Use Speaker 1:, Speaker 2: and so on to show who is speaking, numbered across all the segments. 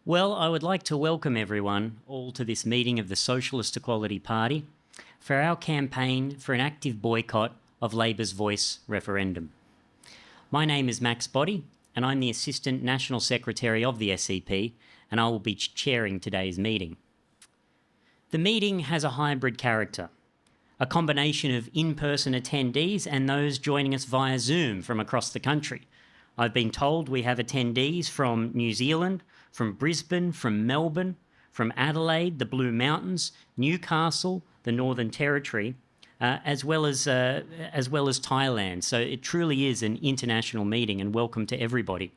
Speaker 1: Well, I would like to welcome everyone all to this meeting of the Socialist Equality Party for our campaign for an active boycott of Labor's Voice referendum. My name is Boddy, and I'm the Assistant National Secretary of the SEP, and I will be chairing today's meeting. The meeting has a hybrid character, a combination of in-person attendees and those joining us via Zoom from across the country. I've been told we have attendees from New Zealand, from Brisbane, from Melbourne, from Adelaide, the Blue Mountains, Newcastle, the Northern Territory, as well as Thailand. So it truly is an international meeting, and welcome to everybody.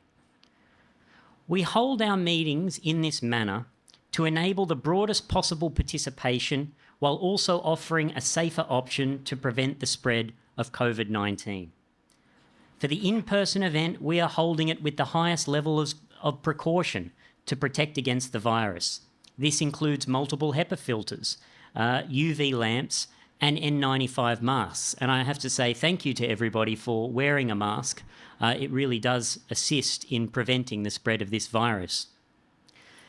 Speaker 1: We hold our meetings in this manner to enable the broadest possible participation while also offering a safer option to prevent the spread of COVID-19. For the in-person event, we are holding it with the highest level of precaution to protect against the virus. This includes multiple HEPA filters, UV lamps, and N95 masks. And I have to say thank you to everybody for wearing a mask. It really does assist in preventing the spread of this virus.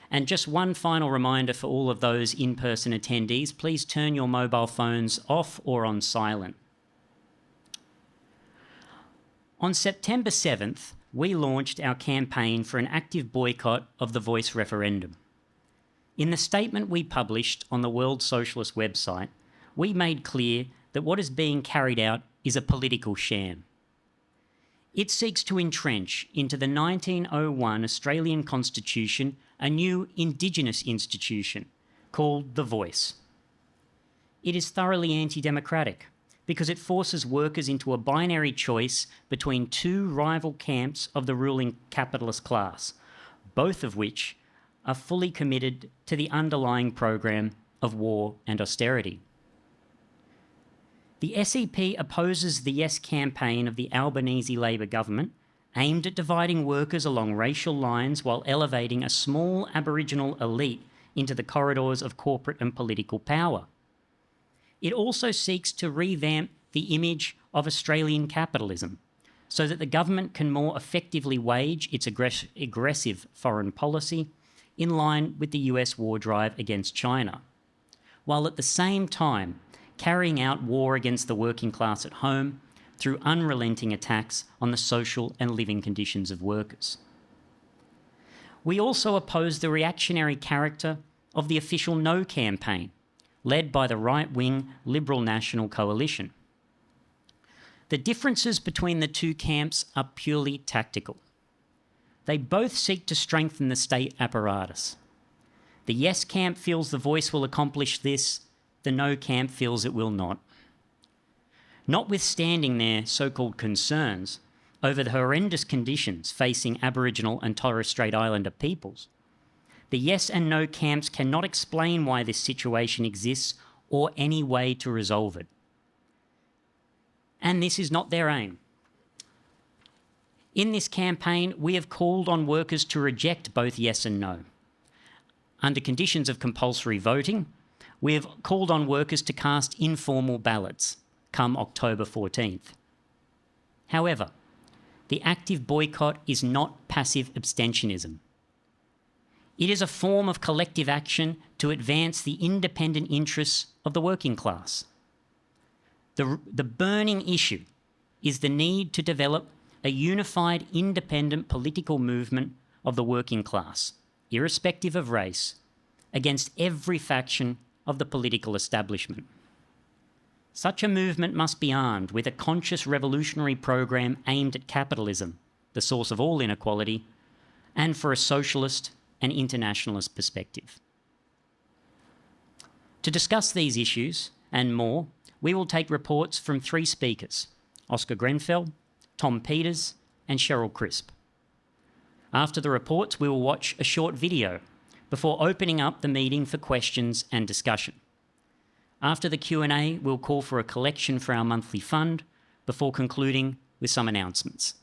Speaker 1: And just one final reminder for all of those in-person attendees, please turn your mobile phones off or on silent. On September 7th, we launched our campaign for an active boycott of the Voice referendum. In the statement we published on the World Socialist website, we made clear that what is being carried out is a political sham. It seeks to entrench into the 1901 Australian Constitution a new Indigenous institution called the Voice. It is thoroughly anti-democratic because it forces workers into a binary choice between two rival camps of the ruling capitalist class, both of which are fully committed to the underlying program of war and austerity. The SEP opposes the Yes campaign of the Albanese Labor government, aimed at dividing workers along racial lines while elevating a small Aboriginal elite into the corridors of corporate and political power. It also seeks to revamp the image of Australian capitalism so that the government can more effectively wage its aggressive foreign policy in line with the US war drive against China, while at the same time carrying out war against the working class at home through unrelenting attacks on the social and living conditions of workers. We also oppose the reactionary character of the official No campaign, led by the right-wing Liberal National Coalition. The differences between the two camps are purely tactical. They both seek to strengthen the state apparatus. The Yes camp feels the Voice will accomplish this, the No camp feels it will not. Notwithstanding their so-called concerns over the horrendous conditions facing Aboriginal and Torres Strait Islander peoples, the Yes and No camps cannot explain why this situation exists or any way to resolve it. And this is not their aim. In this campaign, we have called on workers to reject both Yes and No. Under conditions of compulsory voting, we have called on workers to cast informal ballots come October 14th. However, the active boycott is not passive abstentionism. It is a form of collective action to advance the independent interests of the working class. The burning issue is the need to develop a unified, independent political movement of the working class, irrespective of race, against every faction of the political establishment. Such a movement must be armed with a conscious revolutionary program aimed at capitalism, the source of all inequality, and for a socialist and internationalist perspective. To discuss these issues and more, we will take reports from three speakers: Oscar Grenfell, Tom Peters, and Cheryl Crisp. After the reports, we will watch a short video before opening up the meeting for questions and discussion. After the Q&A, we'll call for a collection for our monthly fund before concluding with some announcements.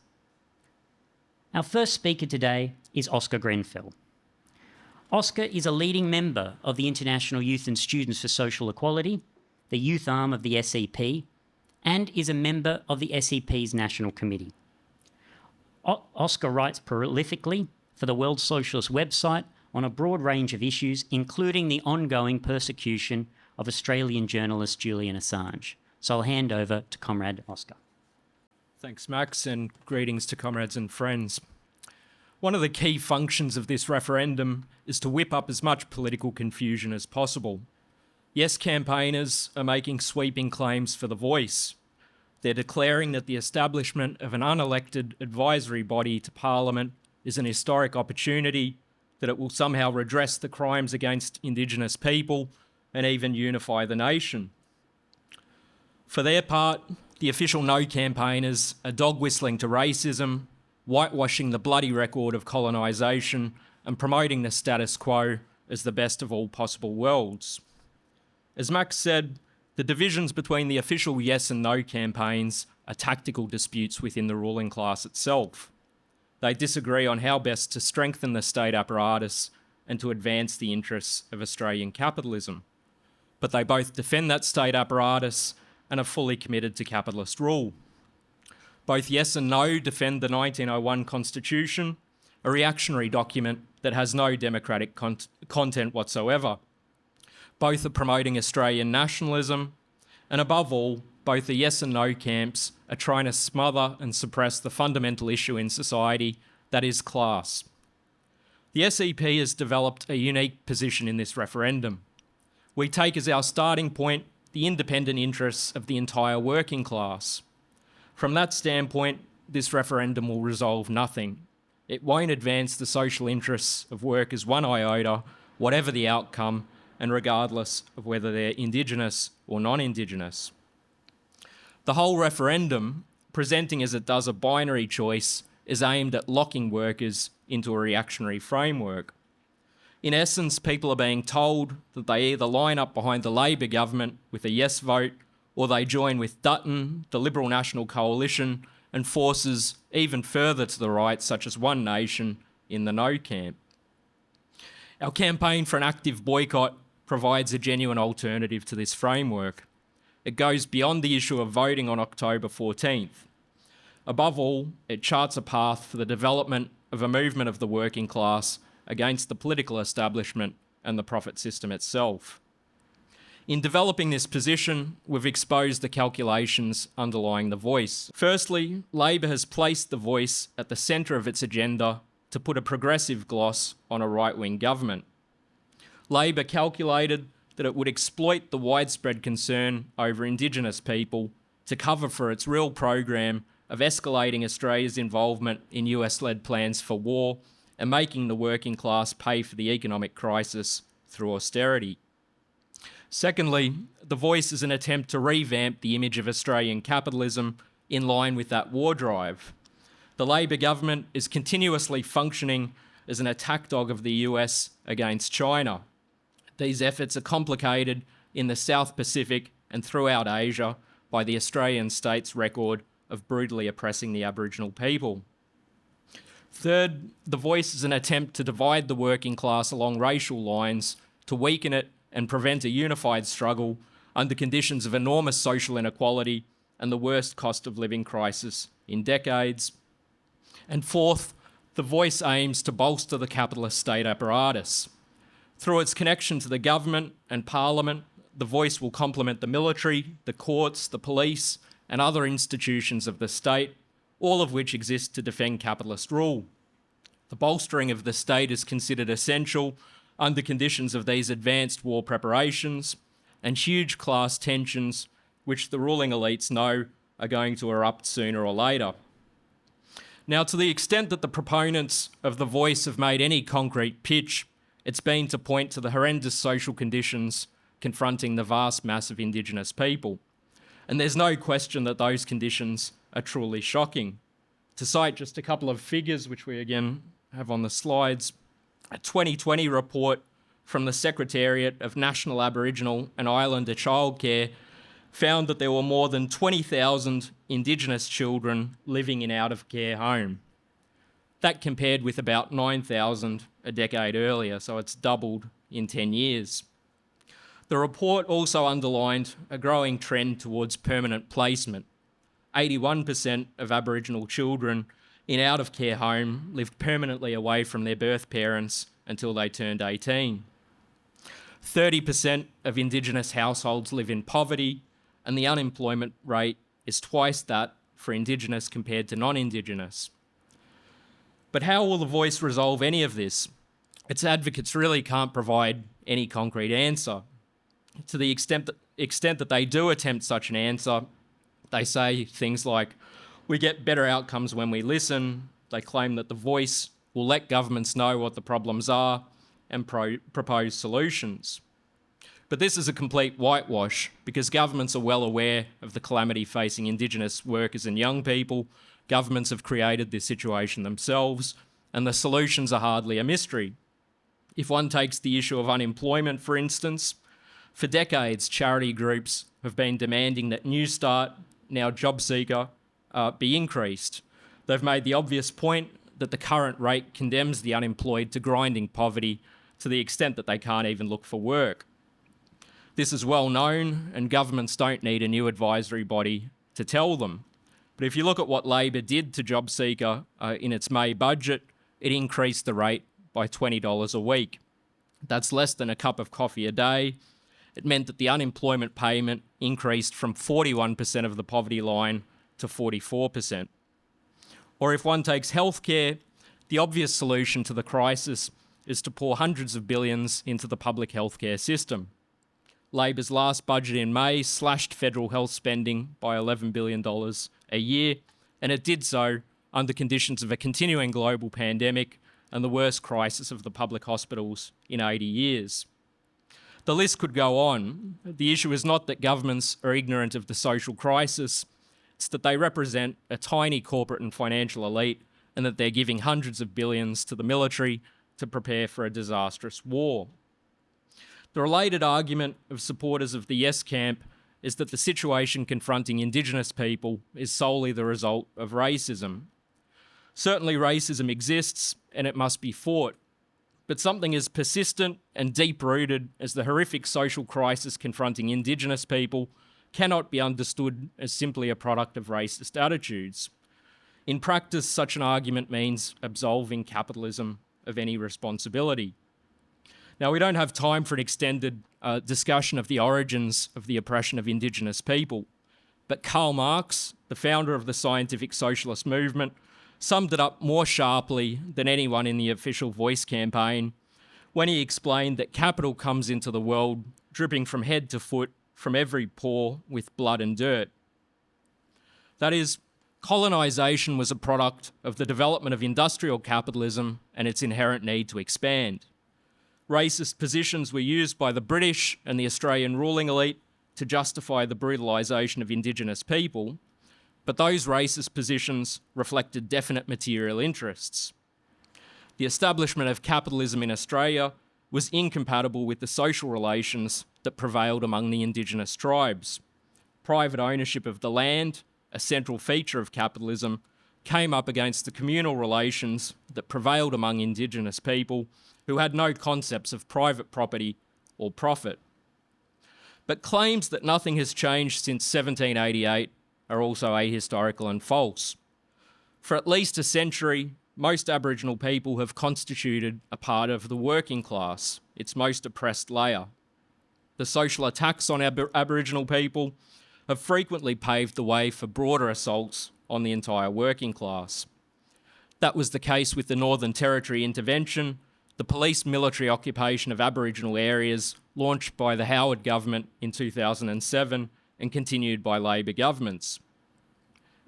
Speaker 1: Our first speaker today is Oscar Grenfell. Oscar is a leading member of the International Youth and Students for Social Equality, the youth arm of the SEP, and is a member of the SEP's National Committee. Oscar writes prolifically for the World Socialist website on a broad range of issues, including the ongoing persecution of Australian journalist Julian Assange. So I'll hand over to Comrade Oscar.
Speaker 2: Thanks, Max, and greetings to comrades and friends. One of the key functions of this referendum is to whip up as much political confusion as possible. Yes, campaigners are making sweeping claims for the voice. They're declaring that the establishment of an unelected advisory body to Parliament is an historic opportunity, that it will somehow redress the crimes against Indigenous people and even unify the nation. For their part, the official No campaigners are dog-whistling to racism, whitewashing the bloody record of colonisation and promoting the status quo as the best of all possible worlds. As Max said, the divisions between the official yes and no campaigns are tactical disputes within the ruling class itself. They disagree on how best to strengthen the state apparatus and to advance the interests of Australian capitalism. But they both defend that state apparatus and are fully committed to capitalist rule. Both yes and no defend the 1901 Constitution, a reactionary document that has no democratic content whatsoever. Both are promoting Australian nationalism, and above all, both the yes and no camps are trying to smother and suppress the fundamental issue in society, that is class. The SEP has developed a unique position in this referendum. We take as our starting point the independent interests of the entire working class. From that standpoint, this referendum will resolve nothing. It won't advance the social interests of workers one iota, whatever the outcome, and regardless of whether they're Indigenous or non-Indigenous. The whole referendum, presenting as it does a binary choice, is aimed at locking workers into a reactionary framework. In essence, people are being told that they either line up behind the Labor government with a yes vote, or they join with Dutton, the Liberal National Coalition, and forces even further to the right, such as One Nation, in the no camp. Our campaign for an active boycott provides a genuine alternative to this framework. It goes beyond the issue of voting on October 14th. Above all, it charts a path for the development of a movement of the working class against the political establishment and the profit system itself. In developing this position, we've exposed the calculations underlying the voice. Firstly, Labor has placed the voice at the centre of its agenda to put a progressive gloss on a right-wing government. Labor calculated that it would exploit the widespread concern over Indigenous people to cover for its real program of escalating Australia's involvement in US-led plans for war and making the working class pay for the economic crisis through austerity. Secondly, the voice is an attempt to revamp the image of Australian capitalism in line with that war drive. The Labor government is continuously functioning as an attack dog of the US against China. These efforts are complicated in the South Pacific and throughout Asia by the Australian state's record of brutally oppressing the Aboriginal people. Third, the voice is an attempt to divide the working class along racial lines, to weaken it and prevent a unified struggle under conditions of enormous social inequality and the worst cost of living crisis in decades. And fourth, the voice aims to bolster the capitalist state apparatus. Through its connection to the government and Parliament, the voice will complement the military, the courts, the police, and other institutions of the state, all of which exist to defend capitalist rule. The bolstering of the state is considered essential under conditions of these advanced war preparations and huge class tensions, which the ruling elites know are going to erupt sooner or later. Now, to the extent that the proponents of the voice have made any concrete pitch, it's been to point to the horrendous social conditions confronting the vast mass of Indigenous people. And there's no question that those conditions are truly shocking. To cite just a couple of figures, which we again have on the slides, a 2020 report from the Secretariat of National Aboriginal and Islander Childcare found that there were more than 20,000 Indigenous children living in out-of-care home. That compared with about 9,000 a decade earlier, so it's doubled in 10 years. The report also underlined a growing trend towards permanent placement. 81% of Aboriginal children in out-of-care home lived permanently away from their birth parents until they turned 18. 30% of Indigenous households live in poverty, and the unemployment rate is twice that for Indigenous compared to non-Indigenous. But how will The Voice resolve any of this? Its advocates really can't provide any concrete answer. To the extent that they do attempt such an answer, they say things like, "We get better outcomes when we listen." They claim that The Voice will let governments know what the problems are and propose solutions. But this is a complete whitewash because governments are well aware of the calamity facing Indigenous workers and young people. Governments have created this situation themselves, and the solutions are hardly a mystery. If one takes the issue of unemployment, for instance, for decades, charity groups have been demanding that New Start, now JobSeeker, be increased. They've made the obvious point that the current rate condemns the unemployed to grinding poverty to the extent that they can't even look for work. This is well known, and governments don't need a new advisory body to tell them. But if you look at what Labor did to JobSeeker in its May budget, it increased the rate by $20 a week. That's less than a cup of coffee a day. It meant that the unemployment payment increased from 41% of the poverty line to 44%. Or if one takes healthcare, the obvious solution to the crisis is to pour hundreds of billions into the public healthcare system. Labor's last budget in May slashed federal health spending by $11 billion a year, and it did so under conditions of a continuing global pandemic and the worst crisis of the public hospitals in 80 years. The list could go on. The issue is not that governments are ignorant of the social crisis, it's that they represent a tiny corporate and financial elite and that they're giving hundreds of billions to the military to prepare for a disastrous war. The related argument of supporters of the Yes camp is that the situation confronting Indigenous people is solely the result of racism. Certainly racism exists and it must be fought, but something as persistent and deep-rooted as the horrific social crisis confronting Indigenous people cannot be understood as simply a product of racist attitudes. In practice, such an argument means absolving capitalism of any responsibility. Now, we don't have time for an extended discussion of the origins of the oppression of Indigenous people, but Karl Marx, the founder of the scientific socialist movement, summed it up more sharply than anyone in the official Voice campaign when he explained that capital comes into the world dripping from head to foot from every pore with blood and dirt. That is, colonisation was a product of the development of industrial capitalism and its inherent need to expand. Racist positions were used by the British and the Australian ruling elite to justify the brutalisation of Indigenous people, but those racist positions reflected definite material interests. The establishment of capitalism in Australia was incompatible with the social relations that prevailed among the Indigenous tribes. Private ownership of the land, a central feature of capitalism, came up against the communal relations that prevailed among Indigenous people who had no concepts of private property or profit. But claims that nothing has changed since 1788 are also ahistorical and false. For at least a century, most Aboriginal people have constituted a part of the working class, its most oppressed layer. The social attacks on Aboriginal people have frequently paved the way for broader assaults on the entire working class. That was the case with the Northern Territory intervention, the police military occupation of Aboriginal areas launched by the Howard government in 2007 and continued by Labor governments.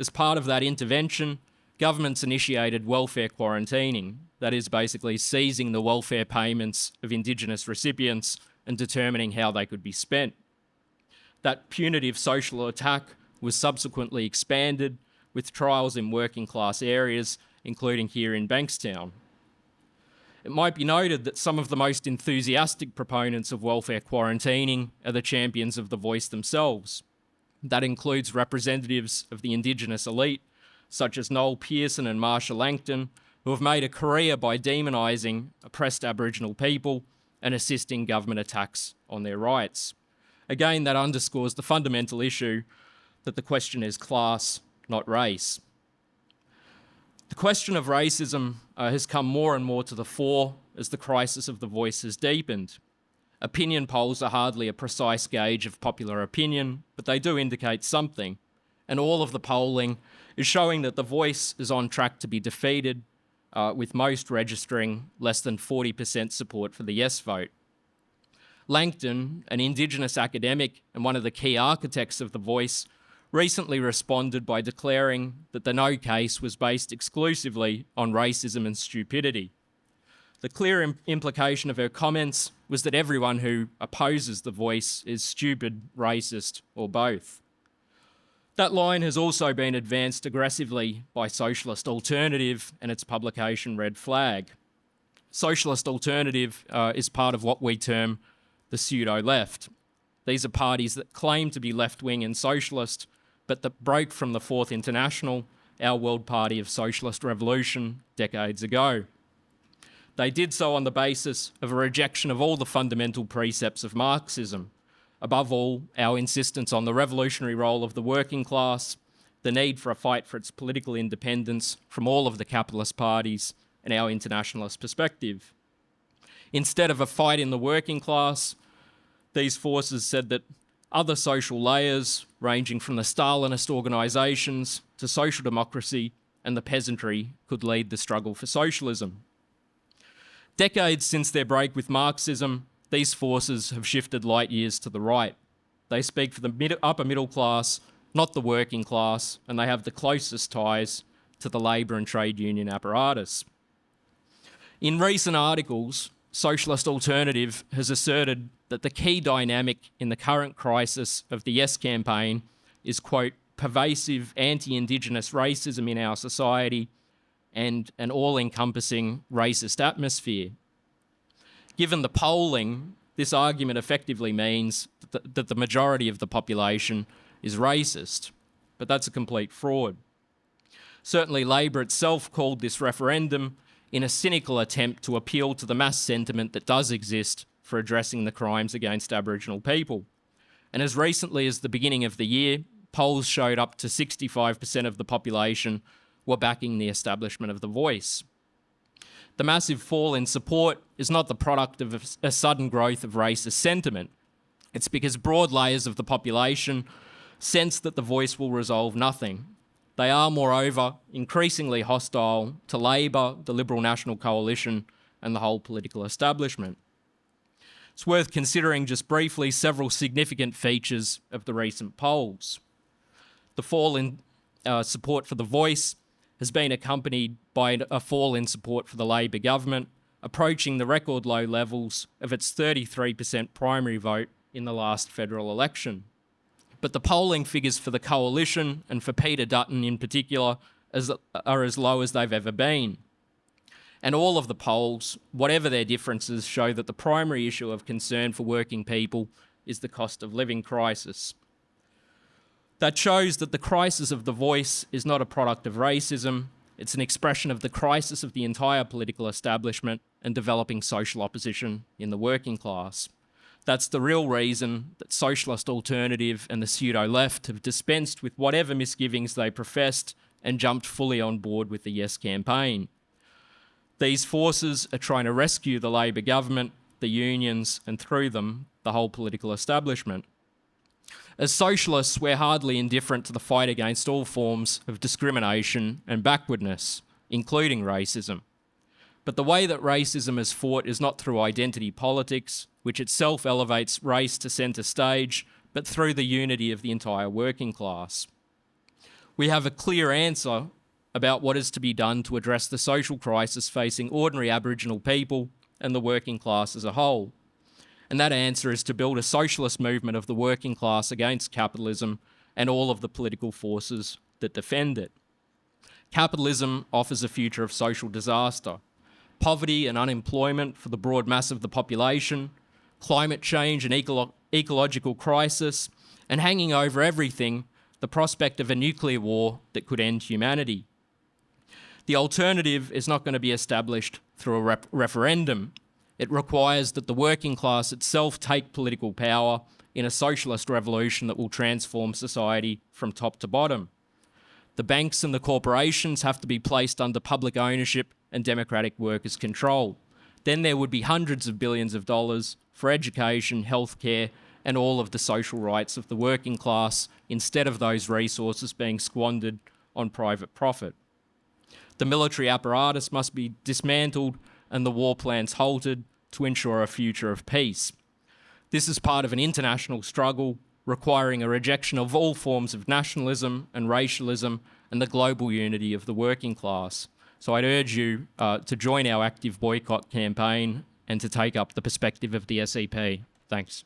Speaker 2: As part of that intervention, governments initiated welfare quarantining, that is basically seizing the welfare payments of Indigenous recipients and determining how they could be spent. That punitive social attack was subsequently expanded with trials in working class areas, including here in Bankstown. It might be noted that some of the most enthusiastic proponents of welfare quarantining are the champions of the Voice themselves. That includes representatives of the Indigenous elite, such as Noel Pearson and Marsha Langton, who have made a career by demonising oppressed Aboriginal people and assisting government attacks on their rights. Again, that underscores the fundamental issue that the question is class, not race. The question of racism has come more and more to the fore as the crisis of the voice has deepened. Opinion polls are hardly a precise gauge of popular opinion, but they do indicate something. And all of the polling is showing that the voice is on track to be defeated, with most registering less than 40% support for the yes vote. Langton, an Indigenous academic and one of the key architects of the voice, recently responded by declaring that the no case was based exclusively on racism and stupidity. The clear implication of her comments was that everyone who opposes the voice is stupid, racist, or both. That line has also been advanced aggressively by Socialist Alternative and its publication Red Flag. Socialist Alternative is part of what we term the pseudo-left. These are parties that claim to be left-wing and socialist, but that broke from the Fourth International, our world party of socialist revolution, decades ago. They did so on the basis of a rejection of all the fundamental precepts of Marxism, above all, our insistence on the revolutionary role of the working class, the need for a fight for its political independence from all of the capitalist parties, and our internationalist perspective. Instead of a fight in the working class, these forces said that other social layers, ranging from the Stalinist organisations to social democracy and the peasantry, could lead the struggle for socialism. Decades since their break with Marxism, these forces have shifted light years to the right. They speak for the upper middle class, not the working class, and they have the closest ties to the labour and trade union apparatus. In recent articles, Socialist Alternative has asserted that the key dynamic in the current crisis of the Yes campaign is, quote, pervasive anti-Indigenous racism in our society and an all-encompassing racist atmosphere. Given the polling, this argument effectively means that the majority of the population is racist, but that's a complete fraud. Certainly Labor itself called this referendum in a cynical attempt to appeal to the mass sentiment that does exist for addressing the crimes against Aboriginal people. And as recently as the beginning of the year, polls showed up to 65% of the population were backing the establishment of the voice. The massive fall in support is not the product of a sudden growth of racist sentiment. It's because broad layers of the population sense that the voice will resolve nothing. They are, moreover, increasingly hostile to Labor, the Liberal National Coalition, and the whole political establishment. It's worth considering just briefly several significant features of the recent polls. The fall in support for the voice has been accompanied by a fall in support for the Labor government, approaching the record low levels of its 33% primary vote in the last federal election. But the polling figures for the coalition, and for Peter Dutton in particular, are as low as they've ever been. And all of the polls, whatever their differences, show that the primary issue of concern for working people is the cost of living crisis. That shows that the crisis of the voice is not a product of racism, it's an expression of the crisis of the entire political establishment and developing social opposition in the working class. That's the real reason that Socialist Alternative and the pseudo-left have dispensed with whatever misgivings they professed and jumped fully on board with the Yes campaign. These forces are trying to rescue the Labor government, the unions, and through them, the whole political establishment. As socialists, we're hardly indifferent to the fight against all forms of discrimination and backwardness, including racism. But the way that racism is fought is not through identity politics, which itself elevates race to centre stage, but through the unity of the entire working class. We have a clear answer about what is to be done to address the social crisis facing ordinary Aboriginal people and the working class as a whole. And that answer is to build a socialist movement of the working class against capitalism and all of the political forces that defend it. Capitalism offers a future of social disaster, poverty and unemployment for the broad mass of the population, climate change and ecological crisis, and hanging over everything, the prospect of a nuclear war that could end humanity. The alternative is not going to be established through a referendum. It requires that the working class itself take political power in a socialist revolution that will transform society from top to bottom. The banks and the corporations have to be placed under public ownership and democratic workers' control. Then there would be hundreds of billions of dollars for education, healthcare, and all of the social rights of the working class, instead of those resources being squandered on private profit. The military apparatus must be dismantled and the war plans halted to ensure a future of peace. This is part of an international struggle requiring a rejection of all forms of nationalism and racialism and the global unity of the working class. So I'd urge you to join our active boycott campaign and to take up the perspective of the SEP. Thanks.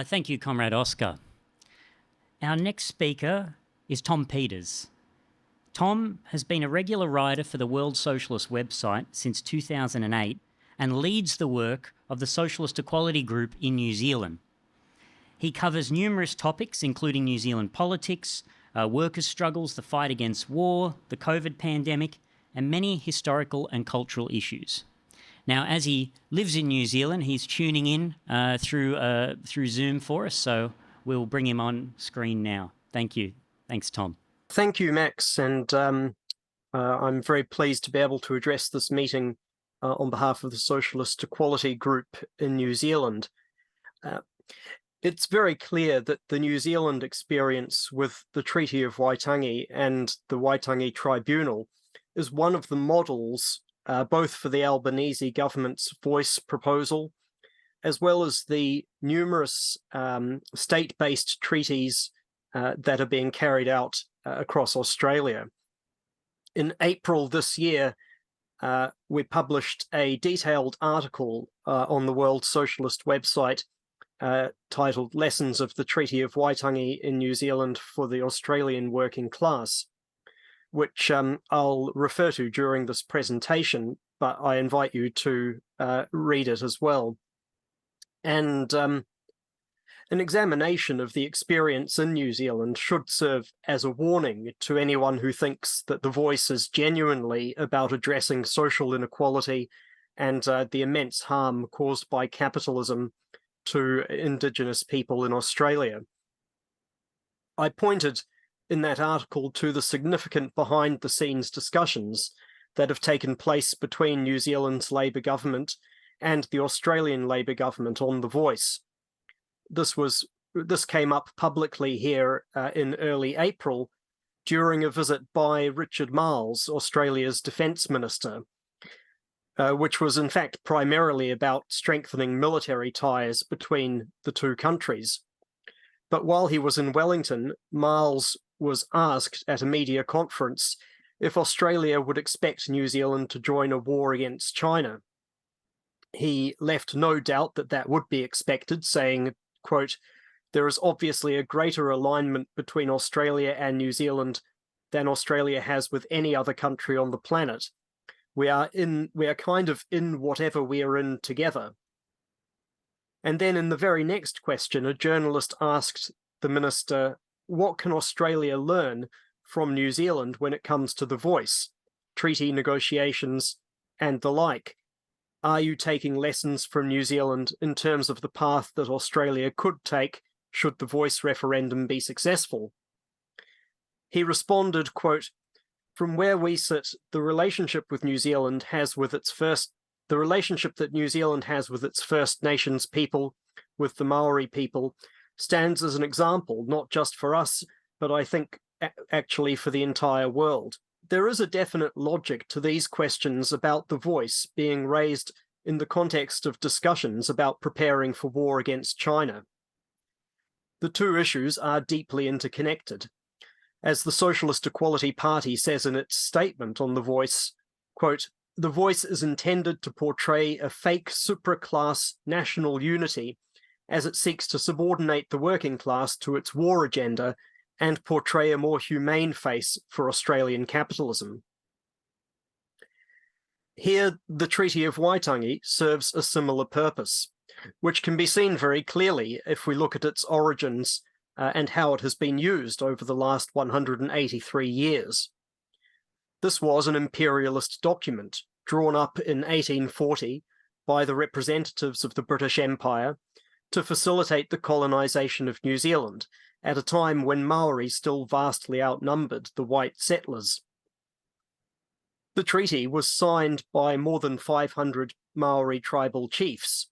Speaker 1: Thank you, Comrade Oscar. Our next speaker is Tom Peters. Tom has been a regular writer for the World Socialist website since 2008 and leads the work of the Socialist Equality Group in New Zealand. He covers numerous topics, including New Zealand politics, workers' struggles, the fight against war, the COVID pandemic, and many historical and cultural issues. Now, as he lives in New Zealand, he's tuning in through Zoom for us, so we'll bring him on screen now. Thank you. Thanks, Tom.
Speaker 3: Thank you, Max, and I'm very pleased to be able to address this meeting on behalf of the Socialist Equality Group in New Zealand. It's very clear that the New Zealand experience with the Treaty of Waitangi and the Waitangi Tribunal is one of the models both for the Albanese government's voice proposal, as well as the numerous state-based treaties that are being carried out across Australia. In April this year, we published a detailed article on the World Socialist website titled Lessons of the Treaty of Waitangi in New Zealand for the Australian Working Class, which I'll refer to during this presentation, but I invite you to read it as well. And an examination of the experience in New Zealand should serve as a warning to anyone who thinks that the Voice is genuinely about addressing social inequality and the immense harm caused by capitalism to Indigenous people in Australia. I pointed in that article to the significant behind-the-scenes discussions that have taken place between New Zealand's Labour government and the Australian Labour government on the Voice. This came up publicly here in early April during a visit by Richard Marles, Australia's Defence Minister, which was in fact primarily about strengthening military ties between the two countries. But while he was in Wellington, Marles was asked at a media conference if Australia would expect New Zealand to join a war against China. He left no doubt that that would be expected, saying, quote, "There is obviously a greater alignment between Australia and New Zealand than Australia has with any other country on the planet. We are kind of in whatever we are in together." And then in the very next question, a journalist asked the minister, what can Australia learn from New Zealand when it comes to the Voice, treaty negotiations, and the like? Are you taking lessons from New Zealand in terms of the path that Australia could take should the Voice referendum be successful? He responded, quote, "From where we sit, the relationship that New Zealand has with its First Nations people, with the Maori people, stands as an example, not just for us, but I think actually for the entire world. There is a definite logic to these questions about the Voice being raised in the context of discussions about preparing for war against China. The two issues are deeply interconnected. As the Socialist Equality Party says in its statement on the Voice, quote, "The Voice is intended to portray a fake supra-class national unity as it seeks to subordinate the working class to its war agenda and portray a more humane face for Australian capitalism." Here, the Treaty of Waitangi serves a similar purpose, which can be seen very clearly if we look at its origins and how it has been used over the last 183 years. This was an imperialist document drawn up in 1840 by the representatives of the British Empire to facilitate the colonisation of New Zealand at a time when Maori still vastly outnumbered the white settlers. The treaty was signed by more than 500 Maori tribal chiefs.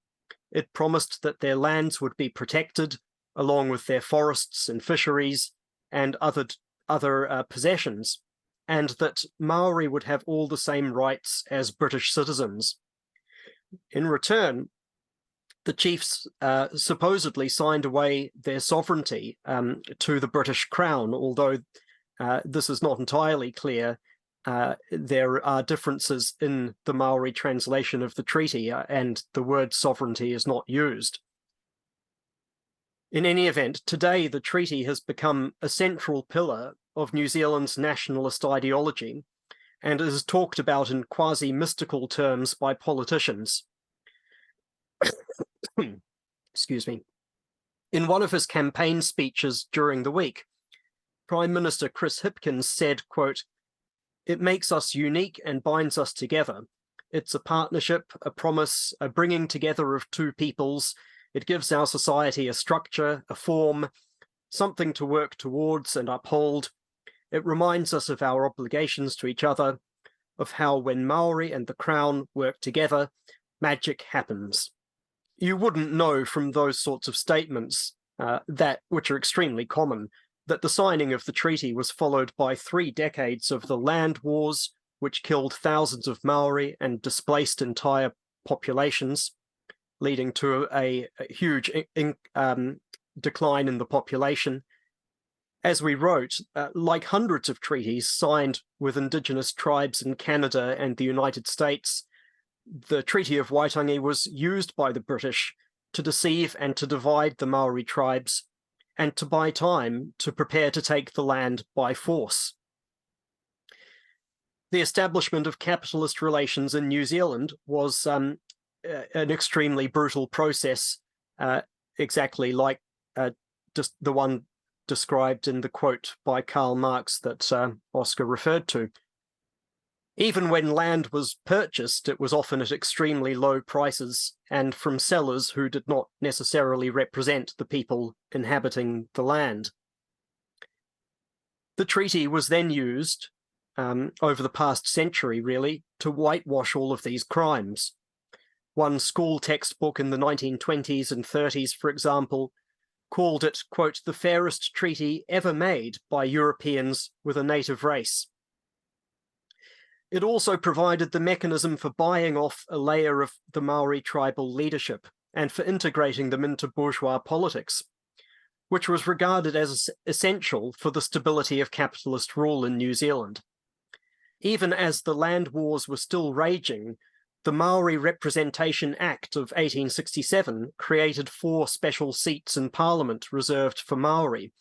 Speaker 3: It promised that their lands would be protected, along with their forests and fisheries and other possessions, and that Maori would have all the same rights as British citizens. In return, the chiefs supposedly signed away their sovereignty to the British Crown, although this is not entirely clear. There are differences in the Maori translation of the treaty, and the word sovereignty is not used. In any event, today the treaty has become a central pillar of New Zealand's nationalist ideology and is talked about in quasi-mystical terms by politicians. Excuse me. In one of his campaign speeches during the week, Prime Minister Chris Hipkins said, quote, "It makes us unique and binds us together. It's a partnership, a promise, a bringing together of two peoples. It gives our society a structure, a form, something to work towards and uphold. It reminds us of our obligations to each other, of how when Maori and the Crown work together, magic happens." You wouldn't know from those sorts of statements, which are extremely common, that the signing of the treaty was followed by 3 decades of the land wars, which killed thousands of Maori and displaced entire populations, leading to a huge decline in the population. As we wrote, like hundreds of treaties signed with Indigenous tribes in Canada and the United States, the Treaty of Waitangi was used by the British to deceive and to divide the Maori tribes and to buy time to prepare to take the land by force. The establishment of capitalist relations in New Zealand was an extremely brutal process, exactly like just the one described in the quote by Karl Marx that Oscar referred to. Even when land was purchased, it was often at extremely low prices and from sellers who did not necessarily represent the people inhabiting the land. The treaty was then used over the past century, really, to whitewash all of these crimes. One school textbook in the 1920s and 30s, for example, called it, quote, "the fairest treaty ever made by Europeans with a native race." It also provided the mechanism for buying off a layer of the Maori tribal leadership and for integrating them into bourgeois politics, which was regarded as essential for the stability of capitalist rule in New Zealand. Even as the land wars were still raging, the Maori Representation Act of 1867 created 4 special seats in Parliament reserved for Maori,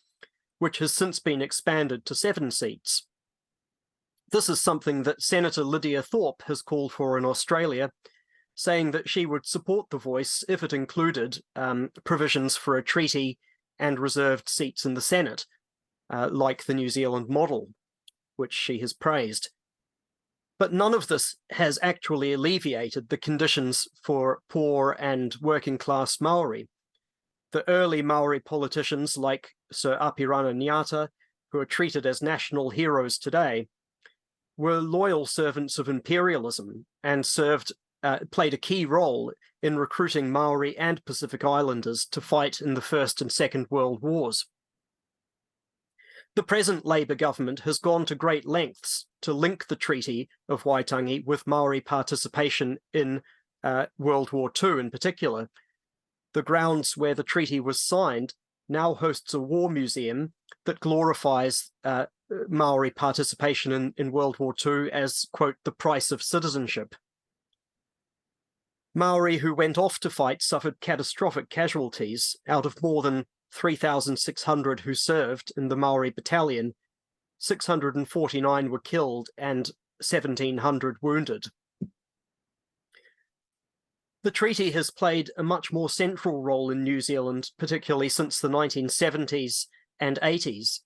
Speaker 3: which has since been expanded to 7 seats. This is something that Senator Lydia Thorpe has called for in Australia, saying that she would support the voice if it included provisions for a treaty and reserved seats in the Senate, like the New Zealand model, which she has praised. But none of this has actually alleviated the conditions for poor and working class Maori. The early Maori politicians like Sir Apirana Niata, who are treated as national heroes today, were loyal servants of imperialism and played a key role in recruiting Maori and Pacific Islanders to fight in the First and Second World Wars. The present Labour government has gone to great lengths to link the Treaty of Waitangi with Maori participation in World War II in particular. The grounds where the treaty was signed now hosts a war museum that glorifies Maori participation in World War II as, quote, "the price of citizenship." Maori who went off to fight suffered catastrophic casualties. Out of more than 3,600 who served in the Maori battalion, 649 were killed and 1,700 wounded. The treaty has played a much more central role in New Zealand, particularly since the 1970s and 80s.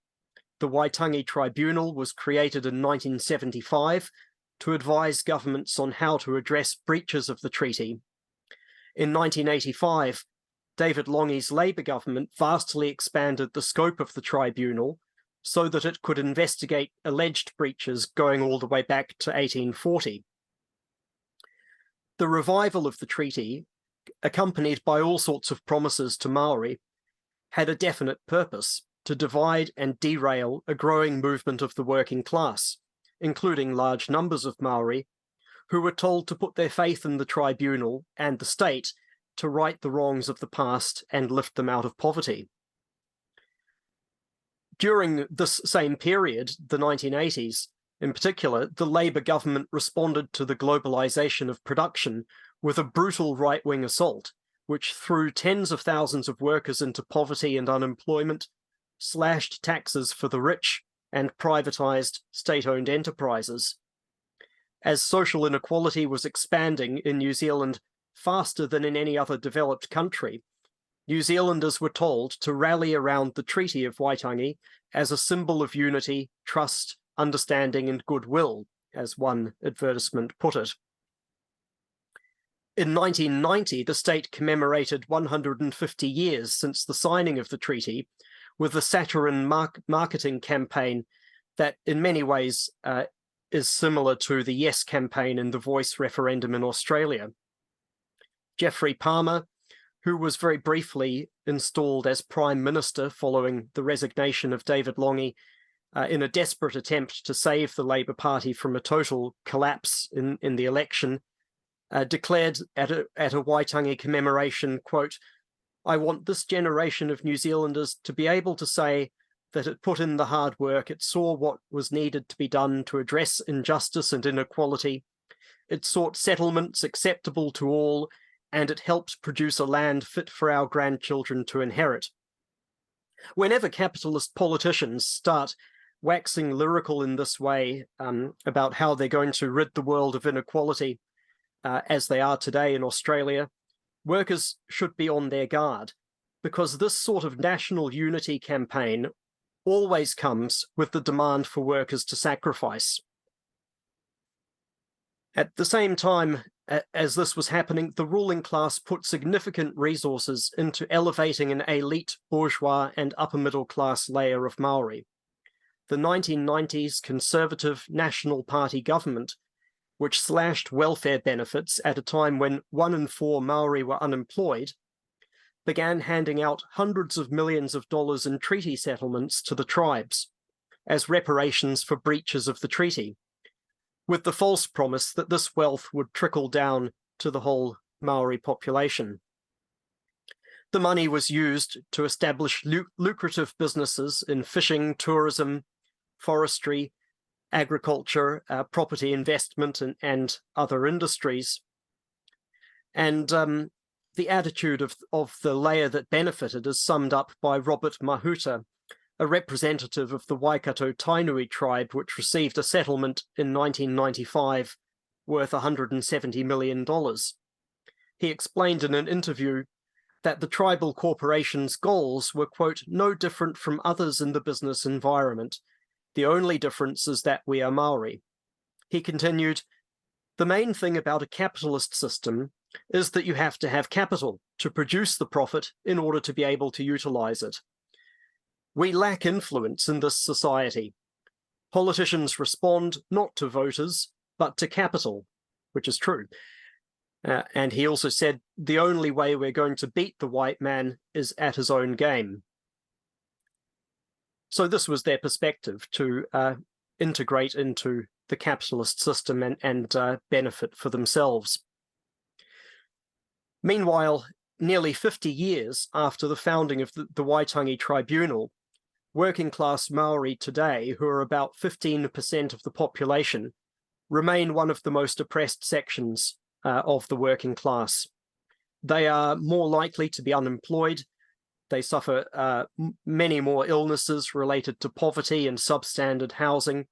Speaker 3: The Waitangi Tribunal was created in 1975 to advise governments on how to address breaches of the treaty. In 1985, David Lange's Labour government vastly expanded the scope of the tribunal so that it could investigate alleged breaches going all the way back to 1840. The revival of the treaty, accompanied by all sorts of promises to Maori, had a definite purpose: to divide and derail a growing movement of the working class, including large numbers of Maori, who were told to put their faith in the tribunal and the state to right the wrongs of the past and lift them out of poverty. During this same period, the 1980s, in particular, the Labour government responded to the globalisation of production with a brutal right-wing assault, which threw tens of thousands of workers into poverty and unemployment, slashed taxes for the rich, and privatised state-owned enterprises. As social inequality was expanding in New Zealand faster than in any other developed country, New Zealanders were told to rally around the Treaty of Waitangi as a symbol of unity, trust, understanding, and goodwill, as one advertisement put it. In 1990, the state commemorated 150 years since the signing of the treaty with a saccharine marketing campaign that in many ways is similar to the Yes campaign in the Voice referendum in Australia. Geoffrey Palmer, who was very briefly installed as Prime Minister following the resignation of David Lange in a desperate attempt to save the Labour Party from a total collapse in the election, declared at a Waitangi commemoration, quote, "I want this generation of New Zealanders to be able to say that it put in the hard work, it saw what was needed to be done to address injustice and inequality, it sought settlements acceptable to all, and it helped produce a land fit for our grandchildren to inherit." Whenever capitalist politicians start waxing lyrical in this way about how they're going to rid the world of inequality, as they are today in Australia, workers should be on their guard, because this sort of national unity campaign always comes with the demand for workers to sacrifice. At the same time as this was happening, the ruling class put significant resources into elevating an elite bourgeois and upper middle class layer of Maori. The 1990s Conservative National Party government, which slashed welfare benefits at a time when 1 in 4 Maori were unemployed, began handing out hundreds of millions of dollars in treaty settlements to the tribes as reparations for breaches of the treaty, with the false promise that this wealth would trickle down to the whole Maori population. The money was used to establish lucrative businesses in fishing, tourism, forestry, agriculture, property investment, and other industries. And the attitude of the layer that benefited is summed up by Robert Mahuta, a representative of the Waikato Tainui tribe, which received a settlement in 1995 worth $170 million. He explained in an interview that the tribal corporation's goals were, quote, "no different from others in the business environment. The only difference is that we are Maori." He continued, "The main thing about a capitalist system is that you have to have capital to produce the profit in order to be able to utilize it. We lack influence in this society. Politicians respond not to voters, but to capital," which is true. And he also said, "the only way we're going to beat the white man is at his own game." So this was their perspective, to integrate into the capitalist system and benefit for themselves. Meanwhile, nearly 50 years after the founding of the Waitangi Tribunal, working class Maori today, who are about 15% of the population, remain one of the most oppressed sections of the working class. They are more likely to be unemployed. They suffer many more illnesses related to poverty and substandard housing,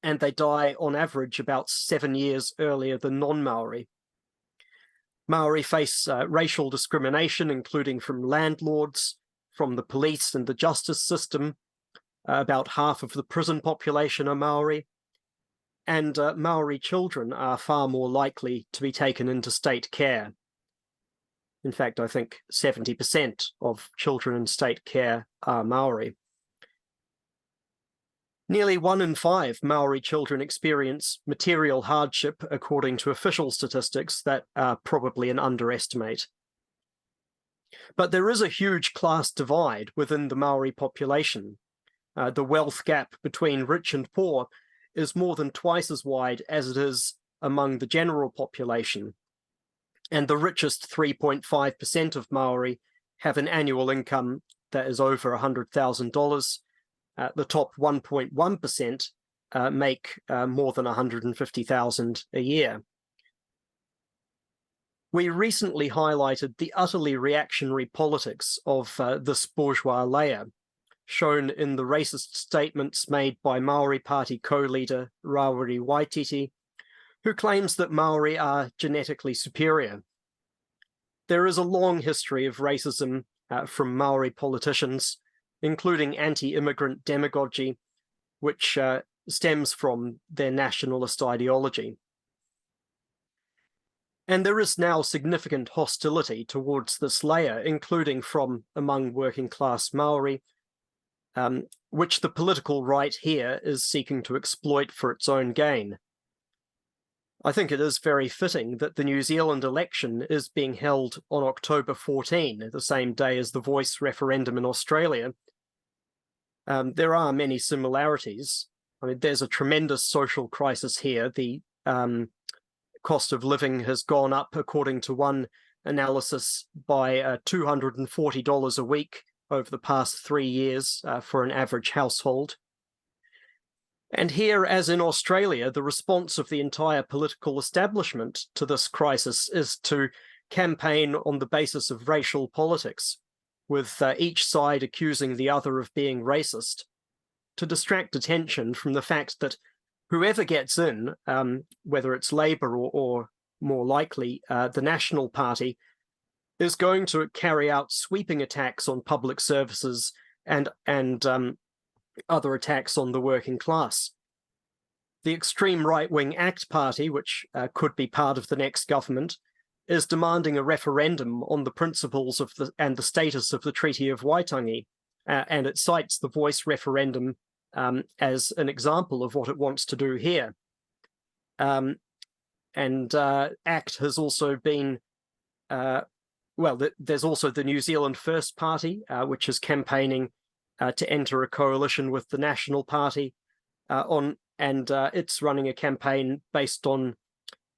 Speaker 3: and they die on average about 7 years earlier than non-Maori. Maori face racial discrimination, including from landlords, from the police and the justice system. About half of the prison population are Maori. and Maori children are far more likely to be taken into state care. In fact, I think 70% of children in state care are Maori. Nearly 1 in 5 Maori children experience material hardship, according to official statistics that are probably an underestimate. But there is a huge class divide within the Maori population. The wealth gap between rich and poor is more than twice as wide as it is among the general population. And the richest 3.5% of Maori have an annual income that is over $100,000. The top 1.1% make more than $150,000 a year. We recently highlighted the utterly reactionary politics of this bourgeois layer, shown in the racist statements made by Maori Party co-leader Rawiri Waititi, who claims that Maori are genetically superior. There is a long history of racism from Maori politicians, including anti-immigrant demagogy, which stems from their nationalist ideology. And there is now significant hostility towards this layer, including from among working class Maori, which the political right here is seeking to exploit for its own gain. I think it is very fitting that the New Zealand election is being held on October 14, the same day as the Voice referendum in Australia. There are many similarities. I mean, there's a tremendous social crisis here. The cost of living has gone up, according to one analysis, by $240 a week over the past 3 years for an average household. And here, as in Australia, the response of the entire political establishment to this crisis is to campaign on the basis of racial politics, with each side accusing the other of being racist, to distract attention from the fact that whoever gets in, whether it's Labour or more likely the National Party, is going to carry out sweeping attacks on public services and other attacks on the working class. The extreme right-wing ACT Party, which could be part of the next government, is demanding a referendum on the principles of and the status of the Treaty of Waitangi, and it cites the Voice referendum as an example of what it wants to do here. ACT has also been, there's also the New Zealand First Party, which is campaigning to enter a coalition with the National Party it's running a campaign based on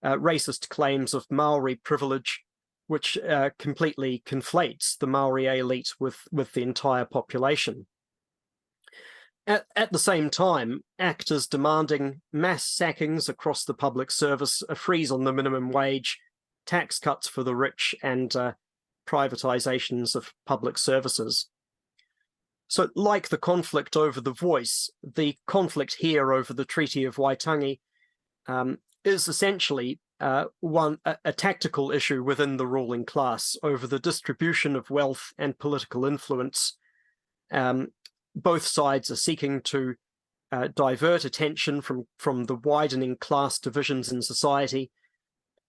Speaker 3: racist claims of Maori privilege, which completely conflates the Maori elite with the entire population. At the same time, ACT is demanding mass sackings across the public service, a freeze on the minimum wage, tax cuts for the rich, and privatizations of public services. So, like the conflict over the Voice, the conflict here over the Treaty of Waitangi is essentially a tactical issue within the ruling class over the distribution of wealth and political influence. Both sides are seeking to divert attention from the widening class divisions in society,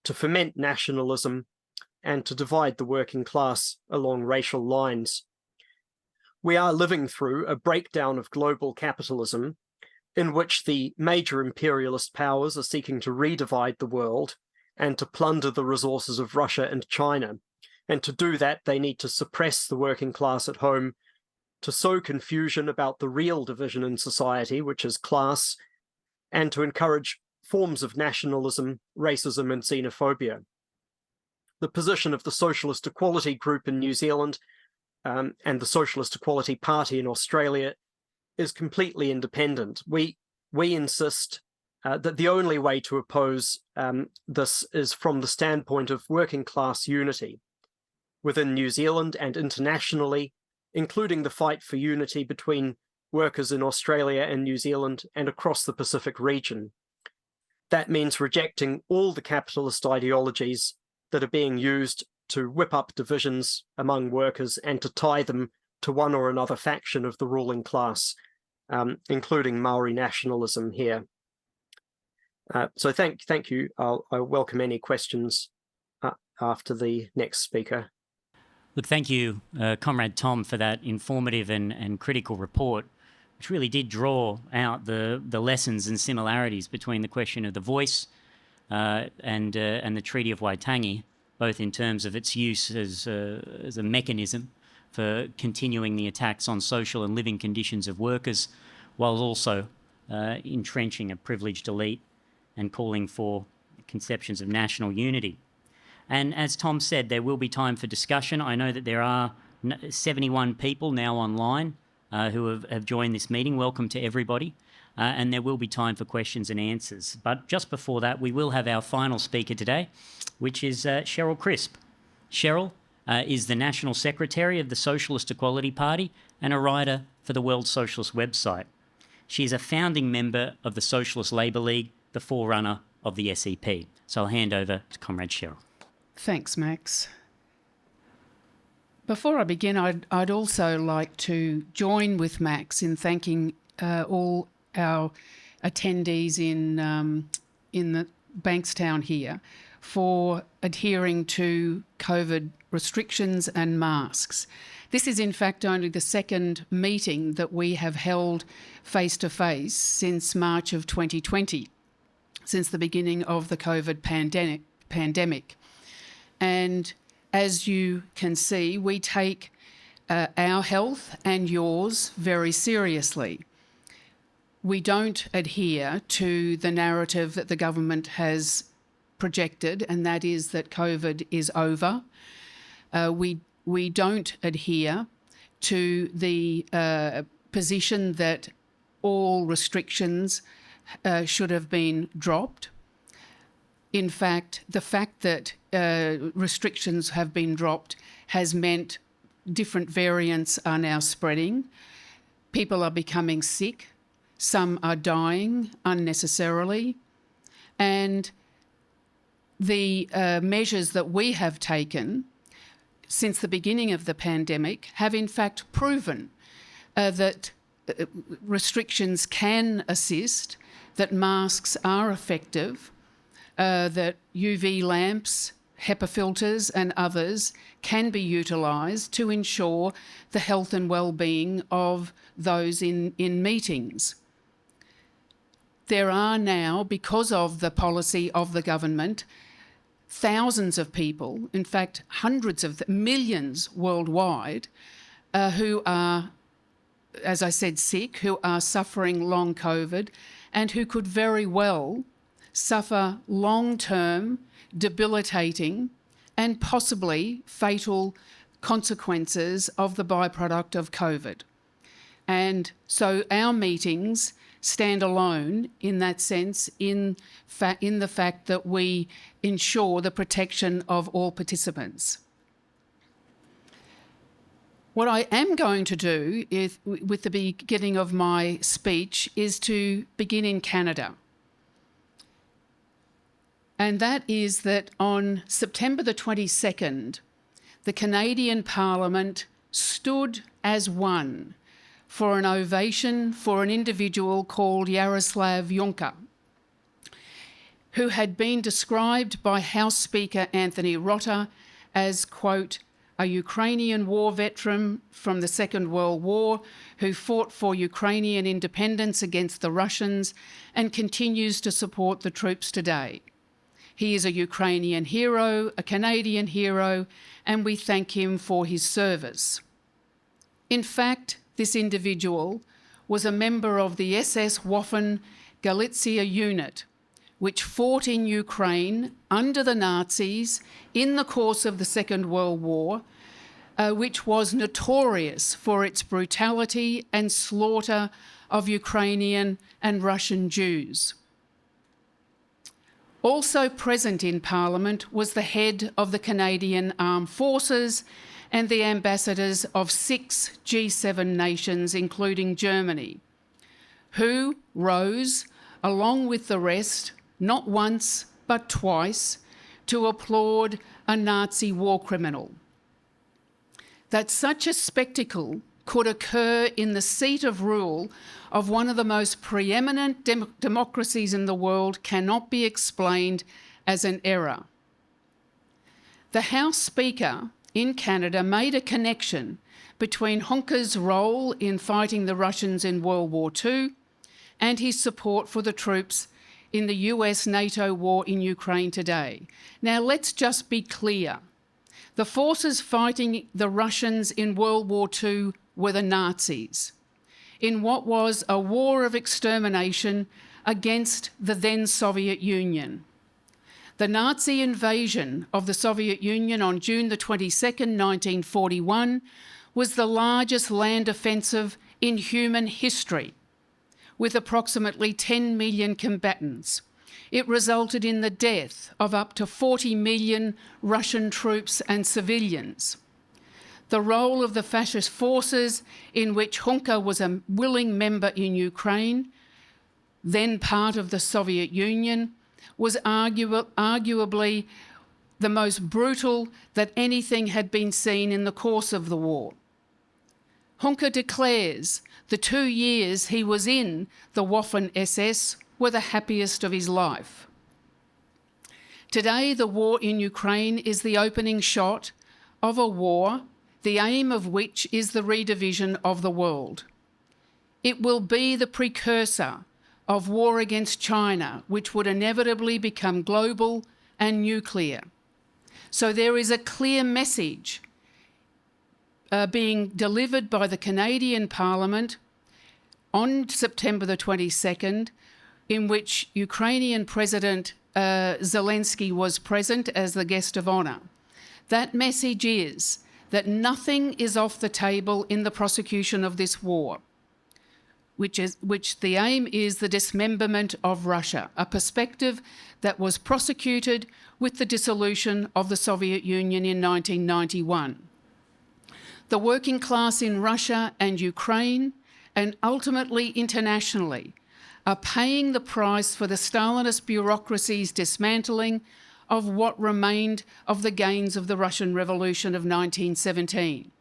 Speaker 3: to foment nationalism, and to divide the working class along racial lines. We are living through a breakdown of global capitalism in which the major imperialist powers are seeking to redivide the world and to plunder the resources of Russia and China. And to do that, they need to suppress the working class at home, to sow confusion about the real division in society, which is class, and to encourage forms of nationalism, racism, and xenophobia. The position of the Socialist Equality Group in New Zealand and the Socialist Equality Party in Australia is completely independent. We insist that the only way to oppose this is from the standpoint of working class unity within New Zealand and internationally, including the fight for unity between workers in Australia and New Zealand and across the Pacific region. That means rejecting all the capitalist ideologies that are being used to whip up divisions among workers and to tie them to one or another faction of the ruling class, including Maori nationalism here. So thank you. I welcome any questions after the next speaker.
Speaker 1: Look, thank you, Comrade Tom, for that informative and critical report, which really did draw out the lessons and similarities between the question of the voice and the Treaty of Waitangi, both in terms of its use as a mechanism for continuing the attacks on social and living conditions of workers, while also entrenching a privileged elite and calling for conceptions of national unity. And as Tom said, there will be time for discussion. I know that there are 71 people now online who have joined this meeting. Welcome to everybody. And there will be time for questions and answers. But just before that, we will have our final speaker today, which is Cheryl Crisp. Cheryl is the National Secretary of the Socialist Equality Party and a writer for the World Socialist website. She is a founding member of the Socialist Labour League, the forerunner of the SEP. So I'll hand over to Comrade Cheryl.
Speaker 4: Thanks, Max. Before I begin, I'd also like to join with Max in thanking all our attendees in the Bankstown here for adhering to COVID restrictions and masks. This is in fact only the second meeting that we have held face-to-face since March of 2020, since the beginning of the COVID pandemic. And as you can see, we take our health and yours very seriously. We don't adhere to the narrative that the government has projected, and that is that COVID is over. We don't adhere to the position that all restrictions should have been dropped. In fact, the fact that restrictions have been dropped has meant different variants are now spreading. People are becoming sick. Some are dying unnecessarily. And the measures that we have taken since the beginning of the pandemic have in fact proven that restrictions can assist, that masks are effective, that UV lamps, HEPA filters and others can be utilised to ensure the health and well-being of those in meetings. There are now, because of the policy of the government, thousands of people, in fact hundreds of millions worldwide, who are, as I said, sick, who are suffering long COVID and who could very well suffer long-term, debilitating and possibly fatal consequences of the byproduct of COVID. And so our meetings stand alone in that sense, in the fact that we ensure the protection of all participants. What I am going to do is, with the beginning of my speech, is to begin in Canada. And that is that on September the 22nd, the Canadian Parliament stood as one for an ovation for an individual called Yaroslav Yunka, who had been described by House Speaker Anthony Rota as, quote, a Ukrainian war veteran from the Second World War who fought for Ukrainian independence against the Russians and continues to support the troops today. He is a Ukrainian hero, a Canadian hero, and we thank him for his service. In fact, this individual was a member of the SS Waffen Galicia unit, which fought in Ukraine under the Nazis in the course of the Second World War, which was notorious for its brutality and slaughter of Ukrainian and Russian Jews. Also present in Parliament was the head of the Canadian Armed Forces and the ambassadors of 6 G7 nations, including Germany, who rose, along with the rest, not once but twice, to applaud a Nazi war criminal. That such a spectacle could occur in the seat of rule of one of the most preeminent democracies in the world cannot be explained as an error. The House Speaker in Canada made a connection between Hunka's role in fighting the Russians in World War II and his support for the troops in the US-NATO war in Ukraine today. Now, let's just be clear. The forces fighting the Russians in World War II were the Nazis, in what was a war of extermination against the then Soviet Union. The Nazi invasion of the Soviet Union on June the 22nd, 1941, was the largest land offensive in human history, with approximately 10 million combatants. It resulted in the death of up to 40 million Russian troops and civilians. The role of the fascist forces, in which Hunka was a willing member in Ukraine, then part of the Soviet Union, was arguably the most brutal that anything had been seen in the course of the war. Hunka declares the 2 years he was in the Waffen-SS were the happiest of his life. Today, the war in Ukraine is the opening shot of a war, the aim of which is the redivision of the world. It will be the precursor of war against China, which would inevitably become global and nuclear. So there is a clear message being delivered by the Canadian Parliament on September the 22nd, in which Ukrainian President Zelensky was present as the guest of honour. That message is that nothing is off the table in the prosecution of this war, which the aim is the dismemberment of Russia, a perspective that was prosecuted with the dissolution of the Soviet Union in 1991. The working class in Russia and Ukraine, and ultimately internationally, are paying the price for the Stalinist bureaucracy's dismantling of what remained of the gains of the Russian Revolution of 1917.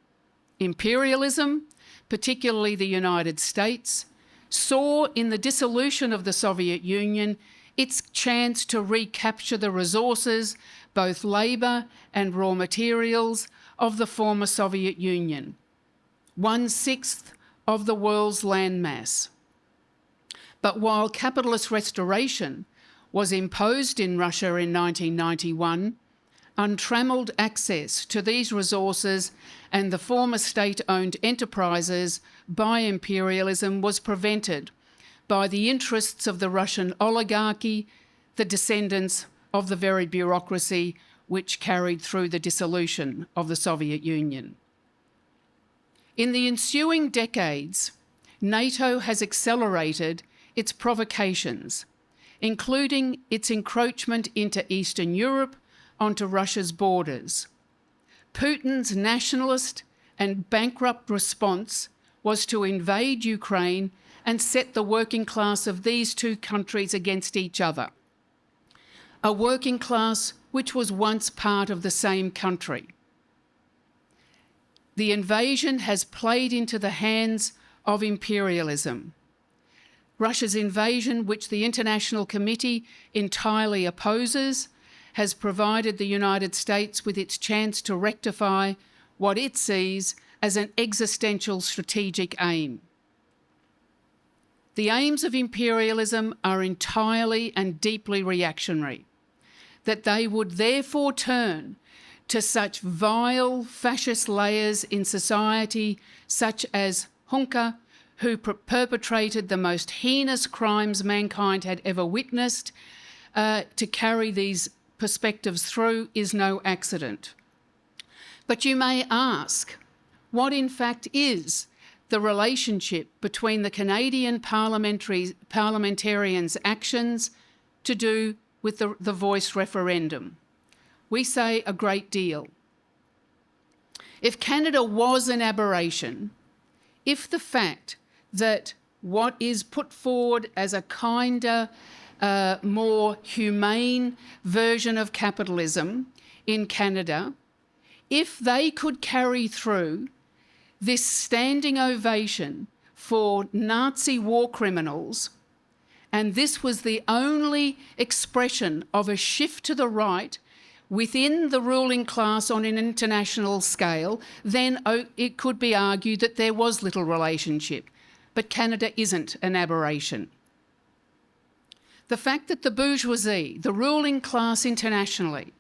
Speaker 4: Imperialism, particularly the United States, saw in the dissolution of the Soviet Union its chance to recapture the resources, both labour and raw materials, of the former Soviet Union, 1/6 of the world's landmass. But while capitalist restoration was imposed in Russia in 1991, untrammelled access to these resources and the former state-owned enterprises by imperialism was prevented by the interests of the Russian oligarchy, the descendants of the very bureaucracy which carried through the dissolution of the Soviet Union. In the ensuing decades, NATO has accelerated its provocations, including its encroachment into Eastern Europe onto Russia's borders. Putin's nationalist and bankrupt response was to invade Ukraine and set the working class of these two countries against each other, a working class which was once part of the same country. The invasion has played into the hands of imperialism. Russia's invasion, which the International Committee entirely opposes, has provided the United States with its chance to rectify what it sees as an existential strategic aim. The aims of imperialism are entirely and deeply reactionary, that they would therefore turn to such vile fascist layers in society, such as Hunka, who perpetrated the most heinous crimes mankind had ever witnessed, to carry these perspectives through is no accident. But you may ask, what in fact is the relationship between the Canadian parliamentarians' actions to do with the voice referendum? We say a great deal. If Canada was an aberration, if the fact that what is put forward as a kinder, more humane version of capitalism in Canada, if they could carry through this standing ovation for Nazi war criminals, and this was the only expression of a shift to the right within the ruling class on an international scale, then it could be argued that there was little relationship. But Canada isn't an aberration. The fact that the bourgeoisie, the ruling class internationally,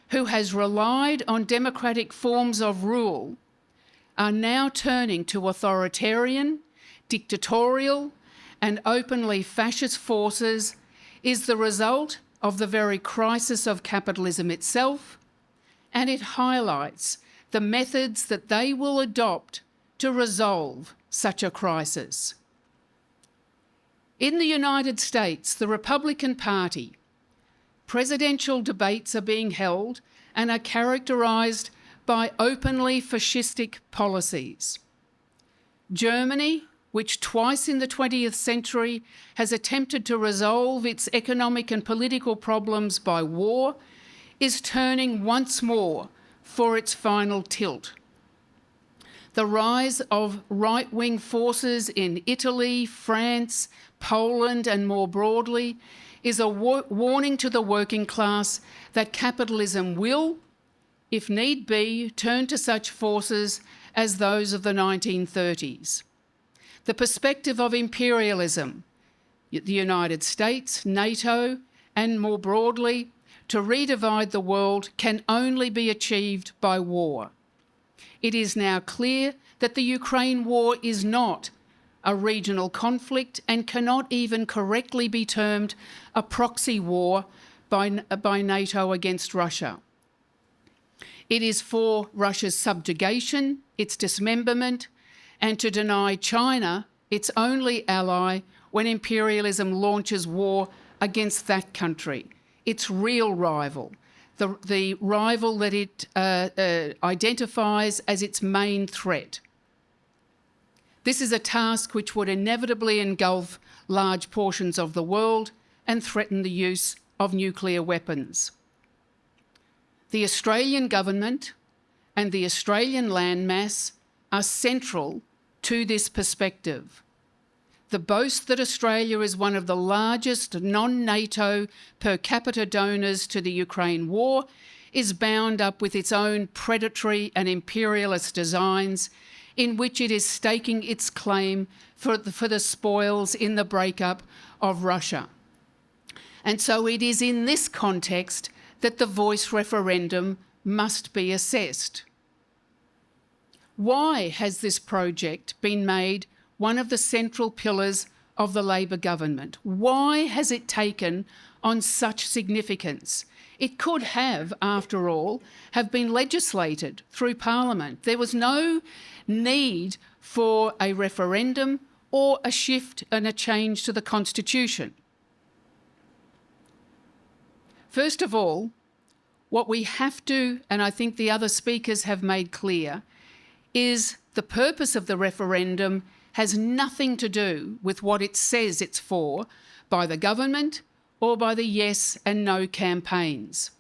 Speaker 4: who has relied on democratic forms of rule, are now turning to authoritarian, dictatorial, and openly fascist forces is the result of the very crisis of capitalism itself, and it highlights the methods that they will adopt to resolve such a crisis. In the United States, the Republican Party, presidential debates are being held and are characterised by openly fascistic policies. Germany, which twice in the 20th century has attempted to resolve its economic and political problems by war, is turning once more for its final tilt. The rise of right-wing forces in Italy, France, Poland, and more broadly, is a warning to the working class that capitalism will, if need be, turn to such forces as those of the 1930s. The perspective of imperialism, the United States, NATO, and more broadly, to redivide the world can only be achieved by war. It is now clear that the Ukraine war is not a regional conflict and cannot even correctly be termed a proxy war by NATO against Russia. It is for Russia's subjugation, its dismemberment, and to deny China, its only ally, when imperialism launches war against that country, its real rival, the rival that it identifies as its main threat. This is a task which would inevitably engulf large portions of the world and threaten the use of nuclear weapons. The Australian government and the Australian landmass are central to this perspective. The boast that Australia is one of the largest non-NATO per capita donors to the Ukraine war is bound up with its own predatory and imperialist designs in which it is staking its claim for the spoils in the breakup of Russia. And so it is in this context that the voice referendum must be assessed. Why has this project been made one of the central pillars of the Labor government? Why has it taken on such significance? It could have, after all, have been legislated through Parliament. There was no need for a referendum or a shift and a change to the Constitution. First of all, what we have to, and I think the other speakers have made clear, is the purpose of the referendum has nothing to do with what it says it's for by the government or by the yes and no campaigns.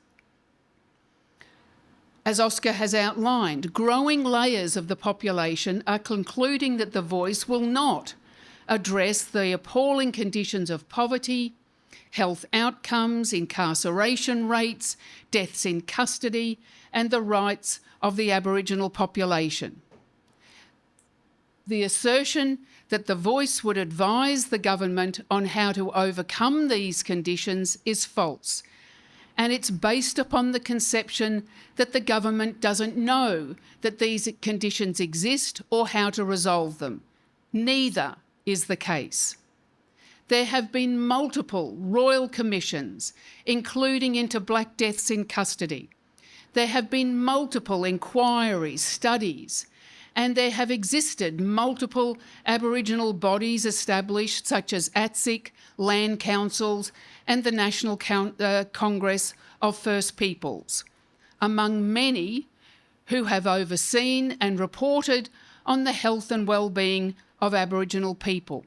Speaker 4: As Oscar has outlined, growing layers of the population are concluding that the voice will not address the appalling conditions of poverty, health outcomes, incarceration rates, deaths in custody, and the rights of the Aboriginal population. The assertion that the voice would advise the government on how to overcome these conditions is false, and it's based upon the conception that the government doesn't know that these conditions exist or how to resolve them. Neither is the case. There have been multiple royal commissions, including into black deaths in custody. There have been multiple inquiries, studies, and there have existed multiple Aboriginal bodies established, such as ATSIC, land councils, and the National Congress of First Peoples, among many who have overseen and reported on the health and well-being of Aboriginal people.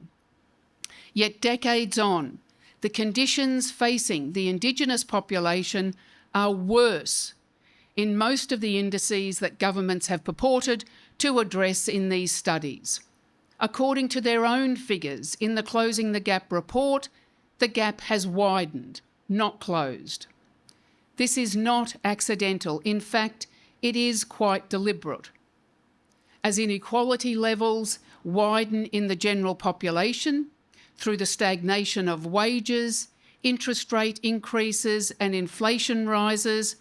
Speaker 4: Yet decades on, the conditions facing the Indigenous population are worse in most of the indices that governments have purported to address in these studies. According to their own figures in the Closing the Gap report, the gap has widened, not closed. This is not accidental. In fact, it is quite deliberate. As inequality levels widen in the general population through the stagnation of wages, interest rate increases and inflation rises,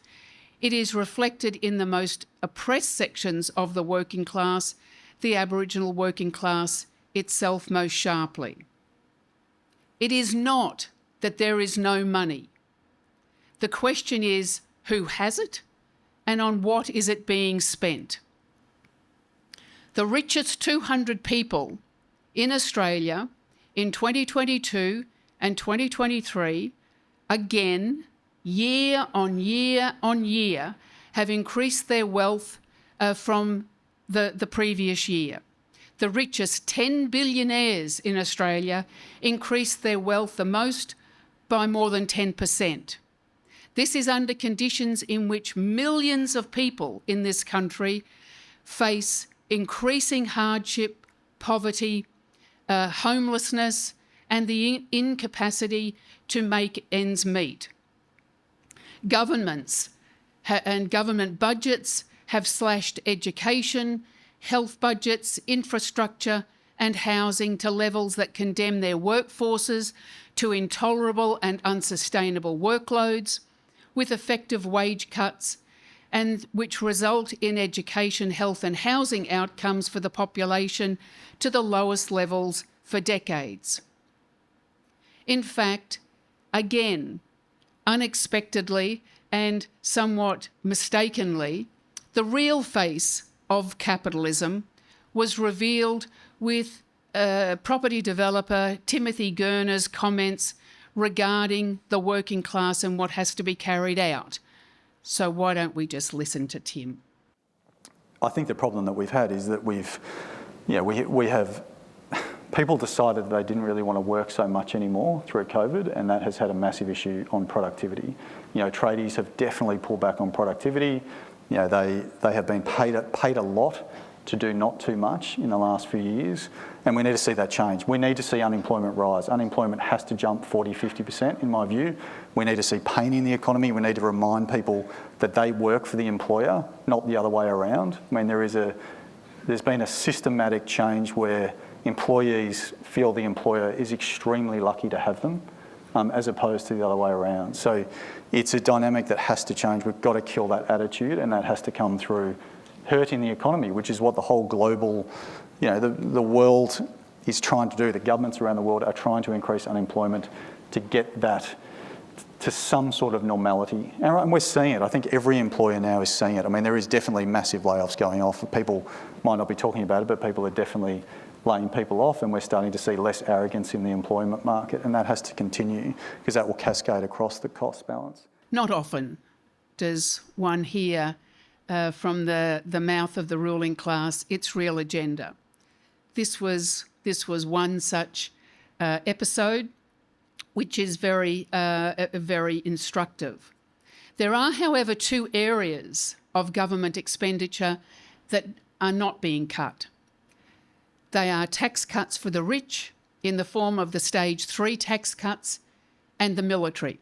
Speaker 4: it is reflected in the most oppressed sections of the working class, the Aboriginal working class itself most sharply. It is not that there is no money. The question is, who has it and on what is it being spent? The richest 200 people in Australia in 2022 and 2023, again, year on year on year, have increased their wealth from the previous year. The richest 10 billionaires in Australia increased their wealth the most by more than 10%. This is under conditions in which millions of people in this country face increasing hardship, poverty, homelessness, and the incapacity to make ends meet. Governments and government budgets have slashed education, health budgets, infrastructure, and housing to levels that condemn their workforces to intolerable and unsustainable workloads, with effective wage cuts, and which result in education, health and housing outcomes for the population to the lowest levels for decades. In fact, again, unexpectedly and somewhat mistakenly, the real face of capitalism was revealed with property developer Timothy Gurner's comments regarding the working class and what has to be carried out. So why don't we just listen to Tim?
Speaker 5: I think the problem that we've had is that we have people decided they didn't really want to work so much anymore through COVID, and that has had a massive issue on productivity. Tradies have definitely pulled back on productivity. They have been paid a lot to do not too much in the last few years, and we need to see that change. We need to see unemployment rise. Unemployment has to jump 40, 50% in my view. We need to see pain in the economy. We need to remind people that they work for the employer, not the other way around. I mean, there's been a systematic change where employees feel the employer is extremely lucky to have them, as opposed to the other way around. So it's a dynamic that has to change. We've got to kill that attitude, and that has to come through hurting the economy, which is what the whole global, the world is trying to do. The governments around the world are trying to increase unemployment to get that to some sort of normality. And we're seeing it. I think every employer now is seeing it. I mean, there is definitely massive layoffs going off. People might not be talking about it, but people are definitely laying people off, and we're starting to see less arrogance in the employment market, and that has to continue because that will cascade across the cost balance.
Speaker 4: Not often does one hear from the mouth of the ruling class its real agenda. This was one such episode, which is very instructive. There are, however, two areas of government expenditure that are not being cut. They are tax cuts for the rich in the form of the Stage 3 tax cuts and the military.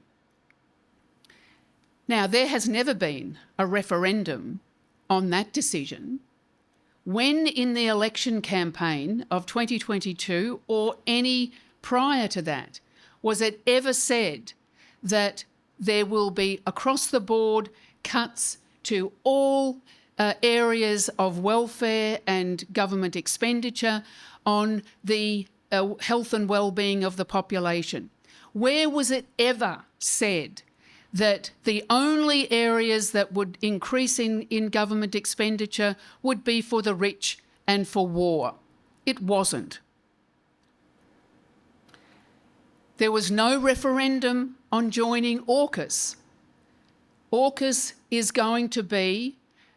Speaker 4: Now, there has never been a referendum on that decision. When in the election campaign of 2022 or any prior to that, was it ever said that there will be across the board cuts to all areas of welfare and government expenditure on the health and well-being of the population? Where was it ever said that the only areas that would increase in government expenditure would be for the rich and for war? It wasn't. There was no referendum on joining AUKUS. AUKUS is going to be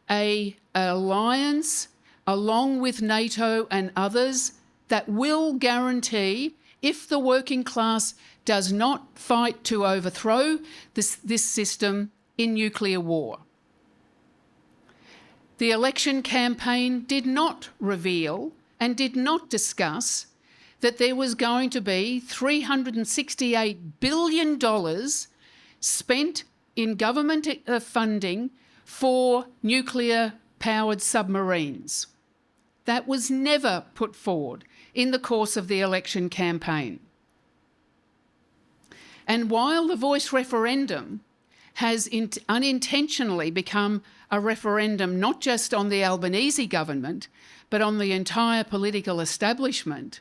Speaker 4: an alliance along with NATO and others that will guarantee, if the working class does not fight to overthrow this system, in nuclear war. The election campaign did not reveal and did not discuss that there was going to be $368 billion spent in government funding for nuclear-powered submarines. That was never put forward in the course of the election campaign. And while the voice referendum has unintentionally become a referendum not just on the Albanese government, but on the entire political establishment,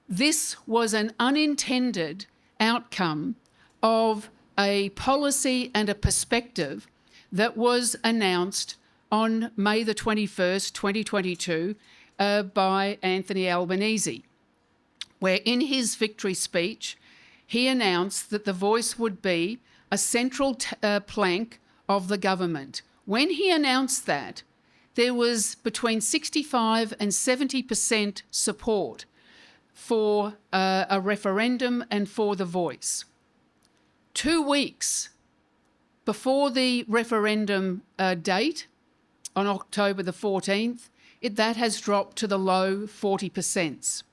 Speaker 4: this was an unintended outcome of a policy and a perspective that was announced on May the 21st, 2022, by Anthony Albanese, where in his victory speech, he announced that the voice would be a central plank of the government. When he announced that, there was between 65 and 70% support for a referendum and for the voice. 2 weeks before the referendum date, on October the 14th, that has dropped to the low 40%.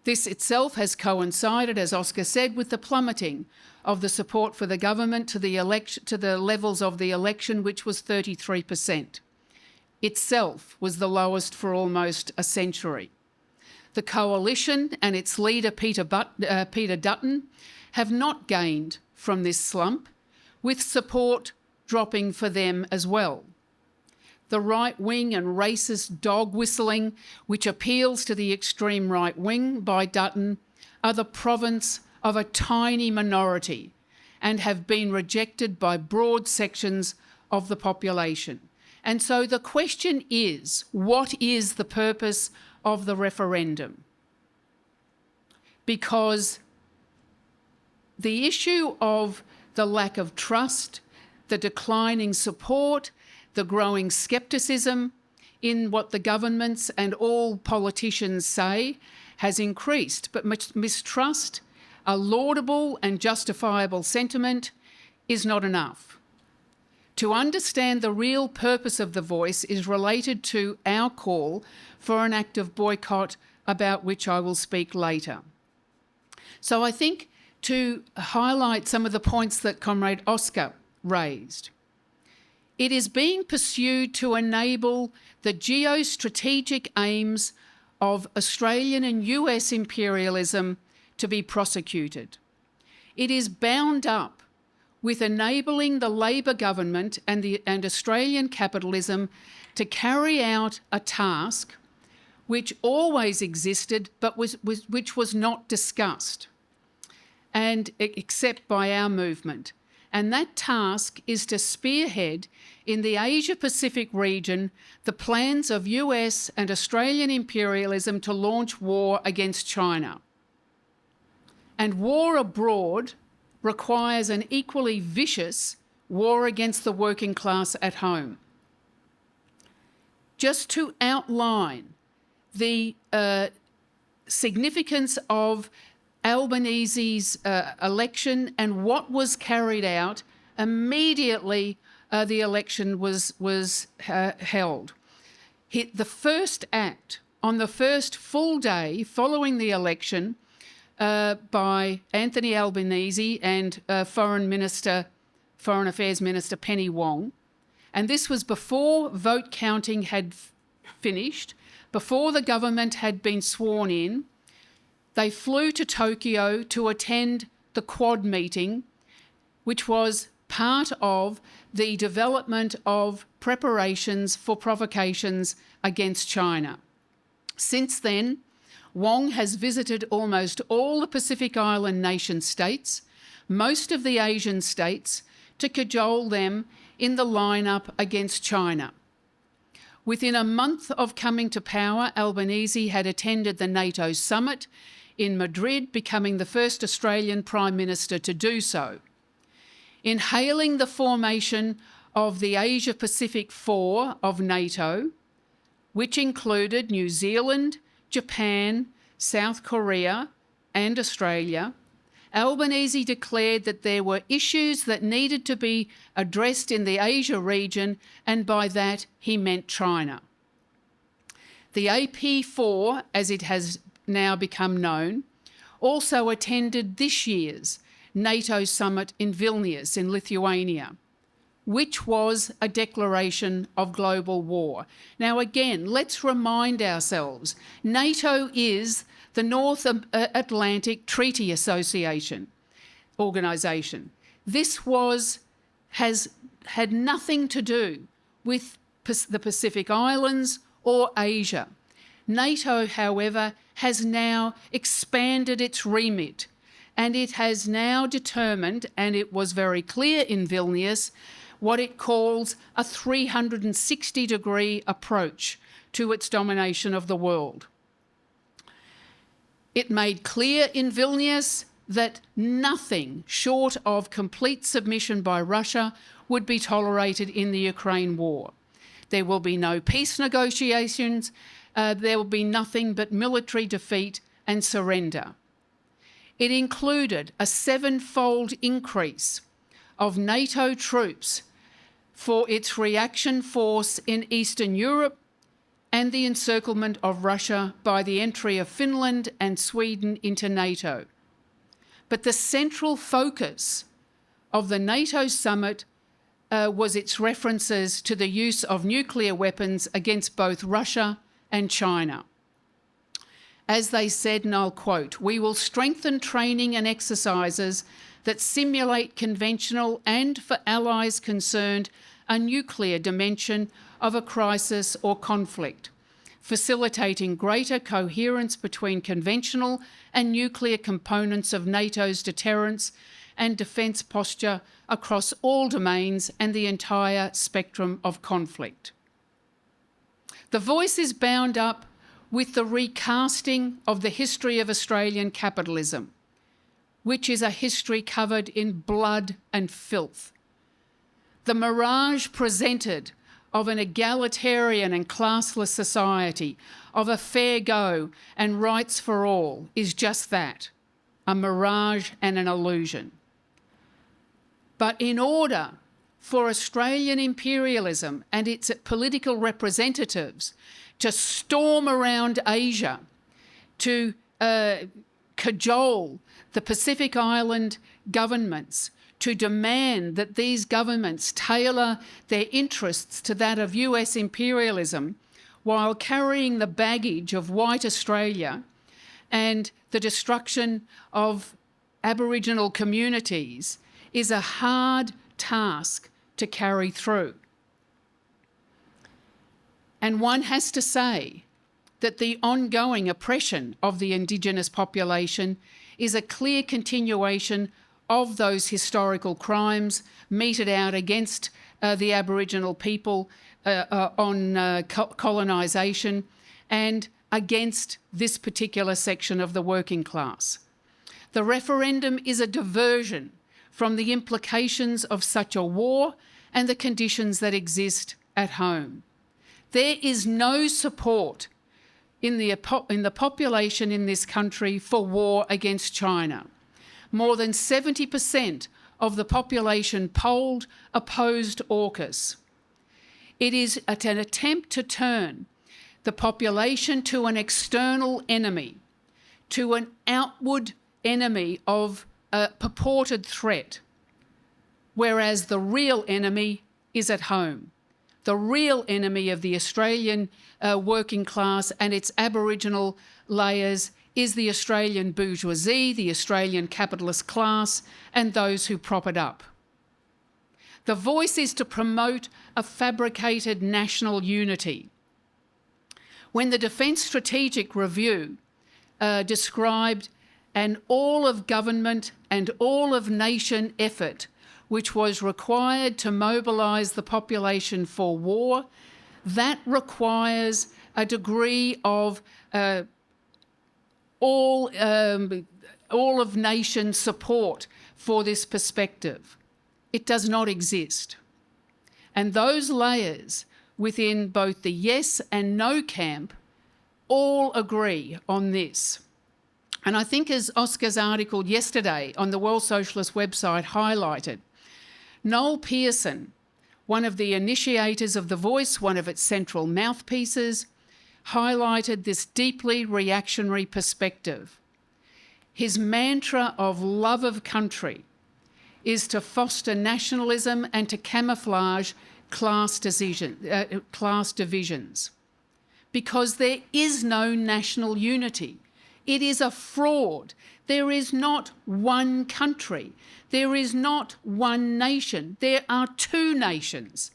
Speaker 4: This itself has coincided, as Oscar said, with the plummeting of the support for the government to the levels of the election, which was 33%. Itself was the lowest for almost a century. The coalition and its leader, Peter Dutton, have not gained from this slump, with support dropping for them as well. The right-wing and racist dog whistling, which appeals to the extreme right wing by Dutton, are the province of a tiny minority and have been rejected by broad sections of the population. And so the question is, what is the purpose of the referendum? Because the issue of the lack of trust, the declining support, the growing scepticism in what the governments and all politicians say has increased. But mistrust, a laudable and justifiable sentiment, is not enough. To understand the real purpose of the voice is related to our call for an act of boycott, about which I will speak later. So I think to highlight some of the points that Comrade Oscar raised, it is being pursued to enable the geostrategic aims of Australian and US imperialism to be prosecuted. It is bound up with enabling the Labor government and Australian capitalism to carry out a task which always existed but which was not discussed, and except by our movement. And that task is to spearhead in the Asia-Pacific region the plans of US and Australian imperialism to launch war against China. And war abroad requires an equally vicious war against the working class at home. Just to outline the significance of Albanese's election and what was carried out immediately the election was held. The first act on the first full day following the election by Anthony Albanese and Foreign Affairs Minister Penny Wong, and this was before vote counting had finished, before the government had been sworn in. They flew to Tokyo to attend the Quad meeting, which was part of the development of preparations for provocations against China. Since then, Wong has visited almost all the Pacific Island nation states, most of the Asian states, to cajole them in the lineup against China. Within a month of coming to power, Albanese had attended the NATO summit in Madrid, becoming the first Australian Prime Minister to do so. In hailing the formation of the Asia-Pacific Four of NATO, which included New Zealand, Japan, South Korea and Australia, Albanese declared that there were issues that needed to be addressed in the Asia region, and by that he meant China. The AP4, as it has now become known, also attended this year's NATO summit in Vilnius in Lithuania, which was a declaration of global war. Now again, let's remind ourselves, NATO is the North Atlantic Treaty Association organisation. This has had nothing to do with the Pacific Islands or Asia. NATO, however, has now expanded its remit, and it has now determined, and it was very clear in Vilnius, what it calls a 360-degree approach to its domination of the world. It made clear in Vilnius that nothing short of complete submission by Russia would be tolerated in the Ukraine war. There will be no peace negotiations. There will be nothing but military defeat and surrender. It included a 7-fold increase of NATO troops for its reaction force in Eastern Europe and the encirclement of Russia by the entry of Finland and Sweden into NATO. But the central focus of the NATO summit was its references to the use of nuclear weapons against both Russia and China. As they said, and I'll quote, "We will strengthen training and exercises that simulate conventional and, for allies concerned, a nuclear dimension of a crisis or conflict, facilitating greater coherence between conventional and nuclear components of NATO's deterrence and defence posture across all domains and the entire spectrum of conflict." The Voice is bound up with the recasting of the history of Australian capitalism, which is a history covered in blood and filth. The mirage presented of an egalitarian and classless society, of a fair go and rights for all, is just that, a mirage and an illusion. But in order for Australian imperialism and its political representatives to storm around Asia, to cajole the Pacific Island governments, to demand that these governments tailor their interests to that of US imperialism while carrying the baggage of white Australia and the destruction of Aboriginal communities, is a hard task to carry through. And one has to say that the ongoing oppression of the Indigenous population is a clear continuation of those historical crimes meted out against the Aboriginal people on colonisation and against this particular section of the working class. The referendum is a diversion from the implications of such a war and the conditions that exist at home. There is no support in the population in this country for war against China. More than 70% of the population polled opposed AUKUS. It is an attempt to turn the population to an external enemy, to an outward enemy of a purported threat, whereas the real enemy is at home. The real enemy of the Australian working class and its Aboriginal layers is the Australian bourgeoisie, the Australian capitalist class, and those who prop it up. The Voice is to promote a fabricated national unity. When the Defence Strategic Review described an all-of-government and all-of-nation effort which was required to mobilise the population for war, that requires a degree of all-of-nation support for this perspective. It does not exist. And those layers within both the yes and no camp all agree on this. And I think, as Oscar's article yesterday on the World Socialist website highlighted, Noel Pearson, one of the initiators of The Voice, one of its central mouthpieces, highlighted this deeply reactionary perspective. His mantra of love of country is to foster nationalism and to camouflage class divisions, because there is no national unity. It is a fraud. There is not one country. There is not one nation. There are two nations.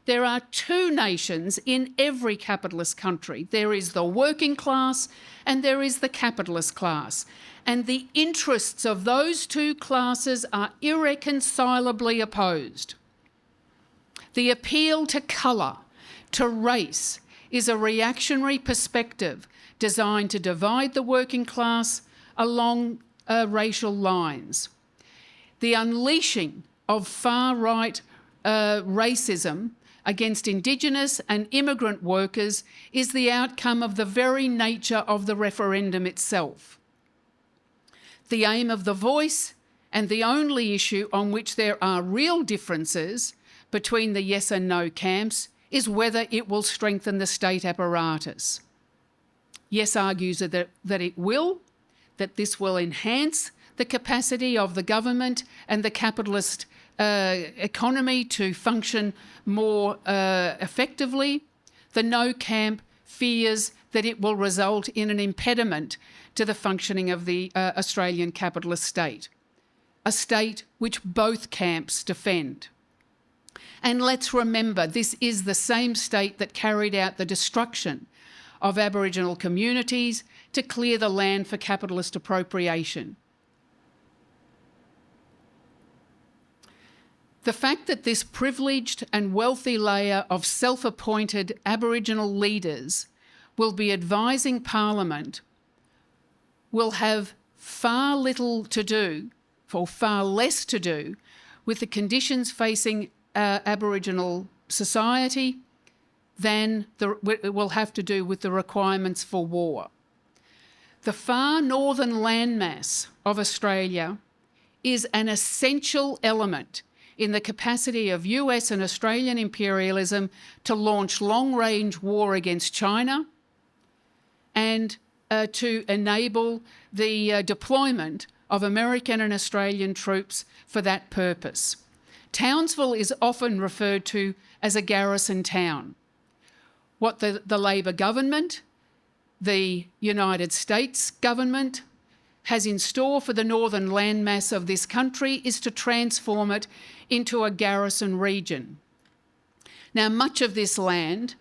Speaker 4: There are two nations in every capitalist country. There is the working class and there is the capitalist class. And the interests of those two classes are irreconcilably opposed. The appeal to colour, to race, is a reactionary perspective designed to divide the working class along racial lines. The unleashing of far-right racism against Indigenous and immigrant workers is the outcome of the very nature of the referendum itself. The aim of The Voice, and the only issue on which there are real differences between the yes and no camps, is whether it will strengthen the state apparatus. Yes argues that it will, that this will enhance the capacity of the government and the capitalist economy to function more effectively. The no camp fears that it will result in an impediment to the functioning of the Australian capitalist state, a state which both camps defend. And let's remember, this is the same state that carried out the destruction of Aboriginal communities to clear the land for capitalist appropriation. The fact that this privileged and wealthy layer of self-appointed Aboriginal leaders will be advising Parliament will have far little to do, or far less to do, with the conditions facing Aboriginal society than it will have to do with the requirements for war. The far northern landmass of Australia is an essential element in the capacity of US and Australian imperialism to launch long-range war against China and to enable the deployment of American and Australian troops for that purpose. Townsville is often referred to as a garrison town. What the Labor government, the United States government, has in store for the northern landmass of this country is to transform it into a garrison region. Now, much of this land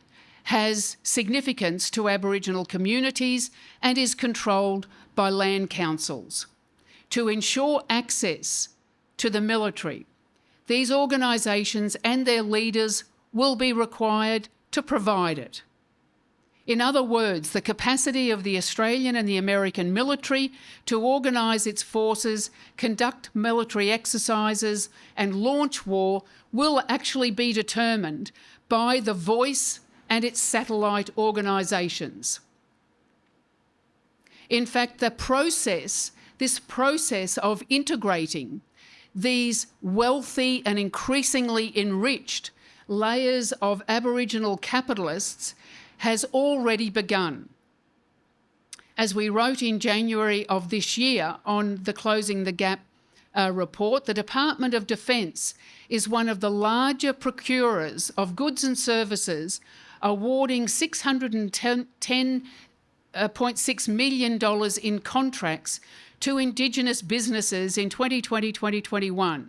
Speaker 4: has significance to Aboriginal communities and is controlled by land councils. To ensure access to the military, these organisations and their leaders will be required to provide it. In other words, the capacity of the Australian and the American military to organise its forces, conduct military exercises and launch war will actually be determined by The Voice and its satellite organisations. In fact, this process of integrating these wealthy and increasingly enriched layers of Aboriginal capitalists has already begun. As we wrote in January of this year on the Closing the Gap report, the Department of Defence is one of the larger procurers of goods and services, awarding $610.6 million in contracts to Indigenous businesses in 2020-2021.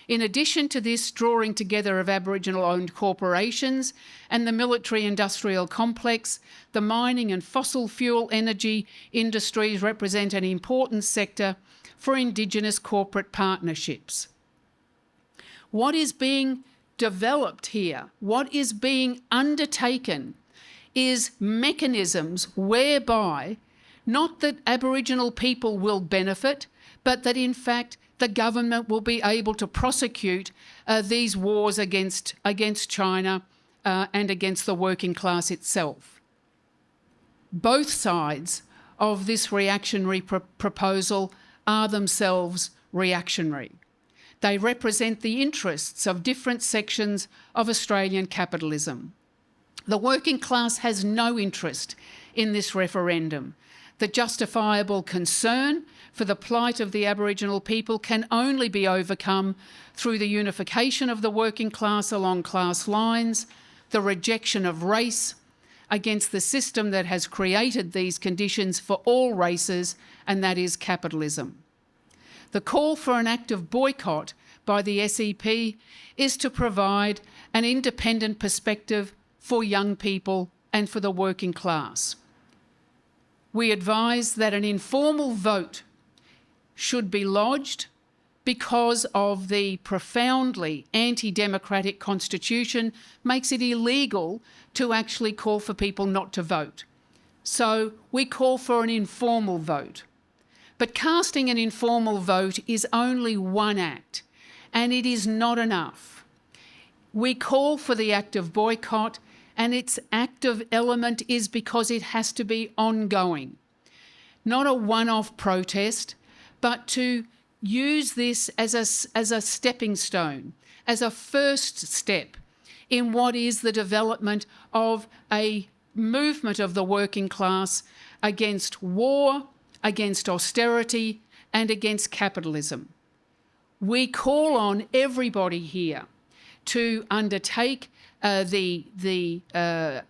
Speaker 4: In addition to this drawing together of Aboriginal-owned corporations and the military-industrial complex, the mining and fossil fuel energy industries represent an important sector for Indigenous corporate partnerships. What is being developed here, what is being undertaken, is mechanisms whereby not that Aboriginal people will benefit, but that in fact the government will be able to prosecute these wars against China and against the working class itself. Both sides of this reactionary proposal are themselves reactionary. They represent the interests of different sections of Australian capitalism. The working class has no interest in this referendum. The justifiable concern for the plight of the Aboriginal people can only be overcome through the unification of the working class along class lines, the rejection of race against the system that has created these conditions for all races, and that is capitalism. The call for an act of boycott by the SEP is to provide an independent perspective for young people and for the working class. We advise that an informal vote should be lodged because of the profoundly anti-democratic constitution makes it illegal to actually call for people not to vote. So we call for an informal vote. But casting an informal vote is only one act, and it is not enough. We call for the act of boycott, and its active element is because it has to be ongoing. Not a one-off protest, but to use this as a stepping stone, as a first step in what is the development of a movement of the working class against war, against austerity, and against capitalism. We call on everybody here to undertake the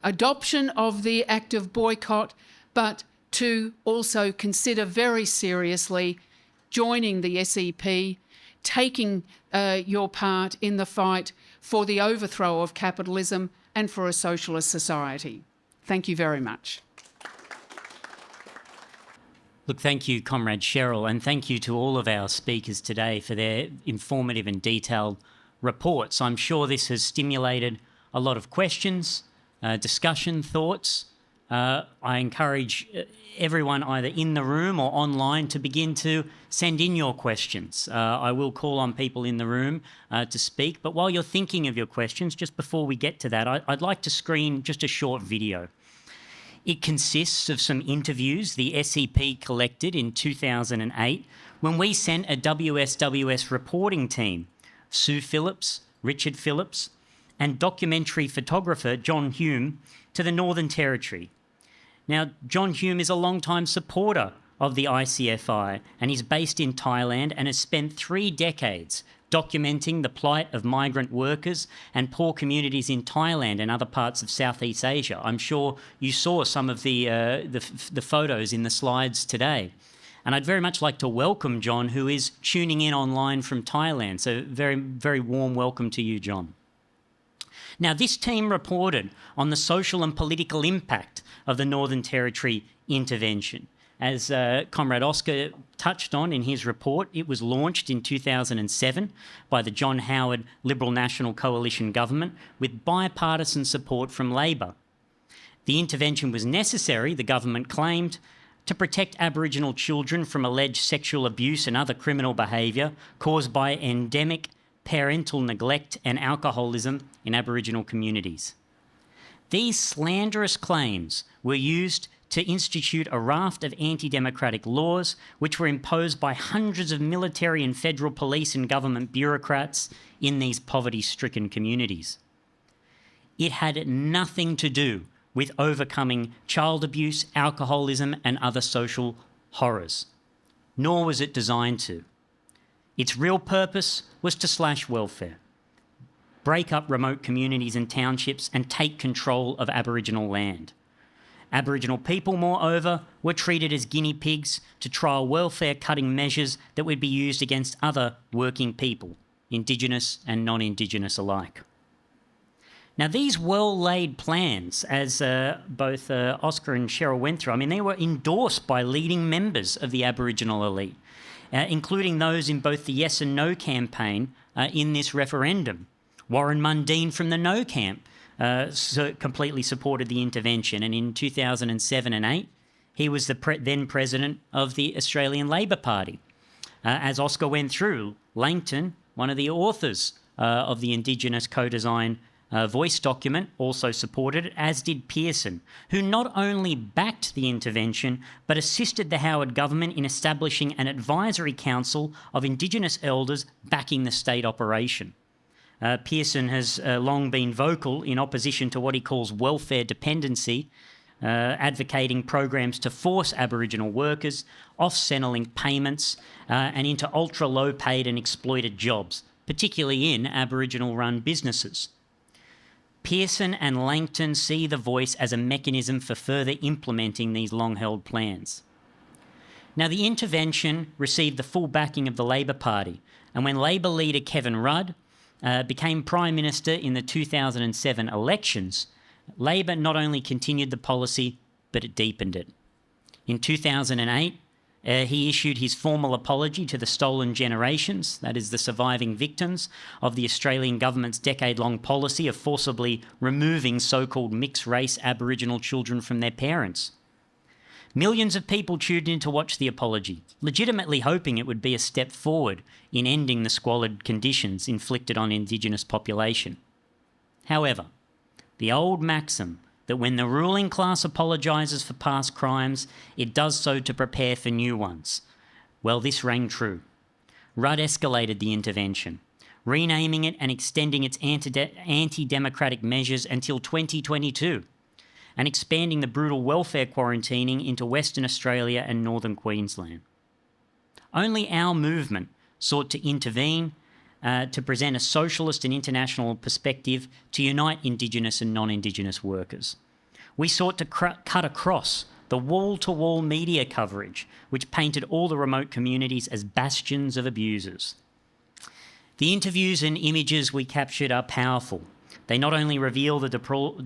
Speaker 4: adoption of the act of boycott, but to also consider very seriously joining the SEP, taking your part in the fight for the overthrow of capitalism and for a socialist society. Thank you very much.
Speaker 1: Look, thank you, Comrade Cheryl, and thank you to all of our speakers today for their informative and detailed reports. I'm sure this has stimulated a lot of questions, discussion, thoughts. I encourage everyone either in the room or online to begin to send in your questions. I will call on people in the room to speak, but while you're thinking of your questions, just before we get to that, I'd like to screen just a short video. It consists of some interviews the SEP collected in 2008 when we sent a WSWS reporting team, Sue Phillips, Richard Phillips, and documentary photographer John Hume to the Northern Territory. Now, John Hume is a long-time supporter of the ICFI and is based in Thailand and has spent 3 decades documenting the plight of migrant workers and poor communities in Thailand and other parts of Southeast Asia. I'm sure you saw some of the photos in the slides today. And I'd very much like to welcome John, who is tuning in online from Thailand. So very, very warm welcome to you, John. Now, this team reported on the social and political impact of the Northern Territory intervention. As Comrade Oscar touched on in his report, it was launched in 2007 by the John Howard Liberal National Coalition government with bipartisan support from Labor. The intervention was necessary, the government claimed, to protect Aboriginal children from alleged sexual abuse and other criminal behaviour caused by endemic parental neglect and alcoholism in Aboriginal communities. These slanderous claims were used to institute a raft of anti-democratic laws which were imposed by hundreds of military and federal police and government bureaucrats in these poverty-stricken communities. It had nothing to do with overcoming child abuse, alcoholism and other social horrors, nor was it designed to. Its real purpose was to slash welfare, break up remote communities and townships and take control of Aboriginal land. Aboriginal people, moreover, were treated as guinea pigs to trial welfare-cutting measures that would be used against other working people, Indigenous and non-Indigenous alike. Now, these well-laid plans, as both Oscar and Cheryl went through, I mean, they were endorsed by leading members of the Aboriginal elite, including those in both the Yes and No campaign in this referendum. Warren Mundine from the No camp completely supported the intervention, and in 2007 and 8, he was the then president of the Australian Labor Party. As Oscar went through, Langton, one of the authors of the Indigenous co-design Voice document also supported it, as did Pearson, who not only backed the intervention but assisted the Howard government in establishing an advisory council of Indigenous elders backing the state operation. Pearson has long been vocal in opposition to what he calls welfare dependency, advocating programs to force Aboriginal workers off Centrelink payments and into ultra-low paid and exploited jobs, particularly in Aboriginal-run businesses. Pearson and Langton see the Voice as a mechanism for further implementing these long-held plans. Now, the intervention received the full backing of the Labor Party, and when Labor leader Kevin Rudd became Prime Minister in the 2007 elections, Labor not only continued the policy, but it deepened it. In 2008, he issued his formal apology to the stolen generations, that is, the surviving victims of the Australian government's decade-long policy of forcibly removing so-called mixed-race Aboriginal children from their parents. Millions of people tuned in to watch the apology, legitimately hoping it would be a step forward in ending the squalid conditions inflicted on Indigenous population. However, the old maxim that when the ruling class apologises for past crimes, it does so to prepare for new ones. Well, this rang true. Rudd escalated the intervention, renaming it and extending its anti-democratic measures until 2022, and expanding the brutal welfare quarantining into Western Australia and Northern Queensland. Only our movement sought to intervene to present a socialist and international perspective to unite Indigenous and non-Indigenous workers. We sought to cut across the wall-to-wall media coverage, which painted all the remote communities as bastions of abusers. The interviews and images we captured are powerful. They not only reveal the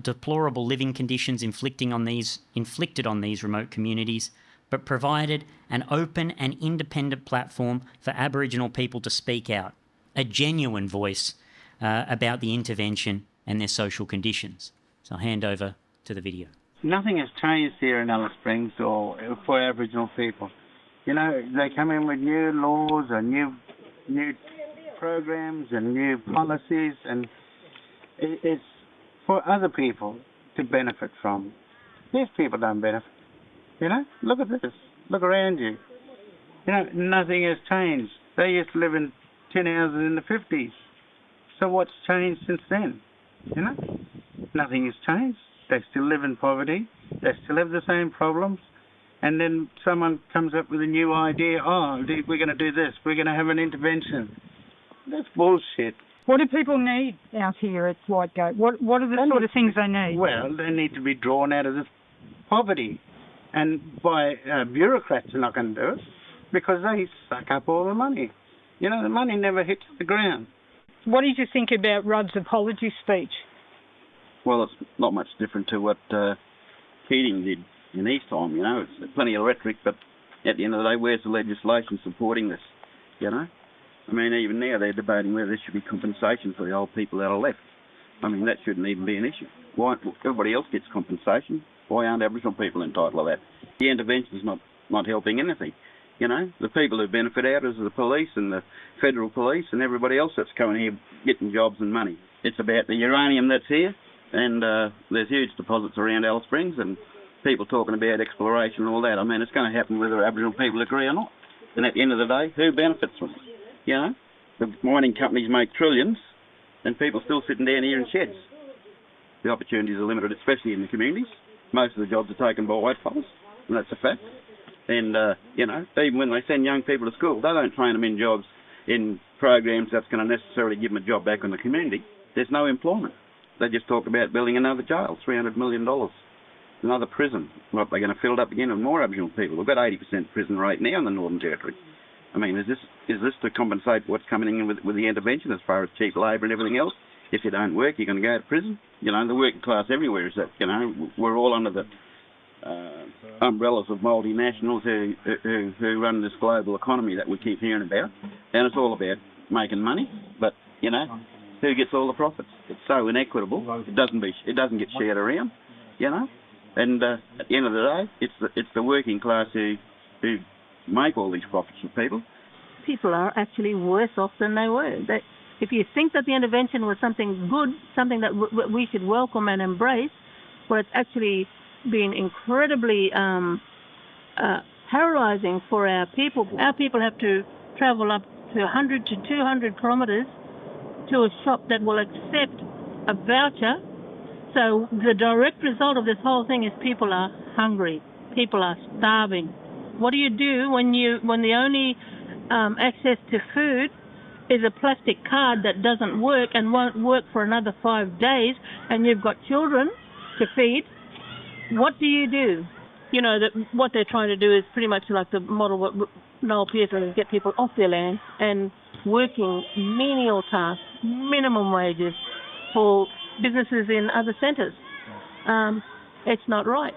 Speaker 1: deplorable living conditions inflicted on these remote communities, but provided an open and independent platform for Aboriginal people to speak out, a genuine voice about the intervention and their social conditions. So I'll hand over to the video.
Speaker 6: Nothing has changed here in Alice Springs or for Aboriginal people. You know, they come in with new laws and new programs and new policies, and it's for other people to benefit from. These people don't benefit. You know, look at this. Look around you. You know, nothing has changed. They used to live in tin houses in the 50s. So what's changed since then? You know, nothing has changed. They still live in poverty. They still have the same problems. And then someone comes up with a new idea. Oh, we're going to do this. We're going to have an intervention. That's bullshit.
Speaker 7: What do people need out here at Whitegate? What are the sort of things they need?
Speaker 6: Well, they need to be drawn out of this poverty. And by bureaucrats are not going to do it because they suck up all the money. You know, the money never hits the ground.
Speaker 7: What did you think about Rudd's apology speech?
Speaker 8: Well, it's not much different to what Keating did in his time, you know. It's plenty of rhetoric, but at the end of the day, where's the legislation supporting this, you know? I mean, even now they're debating whether there should be compensation for the old people that are left. I mean, that shouldn't even be an issue. Why everybody else gets compensation? Why aren't Aboriginal people entitled to that? The intervention's not helping anything. You know, the people who benefit out is the police and the federal police and everybody else that's coming here getting jobs and money. It's about the uranium that's here, and there's huge deposits around Alice Springs and people talking about exploration and all that. I mean, it's going to happen whether Aboriginal people agree or not. And at the end of the day, who benefits from it? You know, the mining companies make trillions and people still sitting down here in sheds. The opportunities are limited, especially in the communities. Most of the jobs are taken by white fellas, and that's a fact. And, you know, even when they send young people to school, they don't train them in jobs, in programs that's going to necessarily give them a job back in the community. There's no employment. They just talk about building another jail, $300 million, another prison. What, they're going to fill it up again with more Aboriginal people. We've got 80% prison rate now in the Northern Territory. I mean, is this to compensate for what's coming in with the intervention as far as cheap labour and everything else? If you don't work, you're going to go to prison. You know, the working class everywhere is that, you know, we're all under the umbrellas of multinationals who run this global economy that we keep hearing about. And it's all about making money, but, you know, who gets all the profits? It's so inequitable. It doesn't get shared around, you know. And at the end of the day, it's the working class who make all these profits for people.
Speaker 9: People are actually worse off than they were. If you think that the intervention was something good, something that we should welcome and embrace, where it's actually been incredibly paralyzing for our people. Our people have to travel up to 100 to 200 kilometres to a shop that will accept a voucher. So the direct result of this whole thing is people are hungry. People are starving. What do you do when the only access to food is a plastic card that doesn't work and won't work for another 5 days, and you've got children to feed? What do you do? You know, that what they're trying to do is pretty much like the model what Noel Pearson is, get people off their land and working menial tasks, minimum wages for businesses in other centres. It's not right.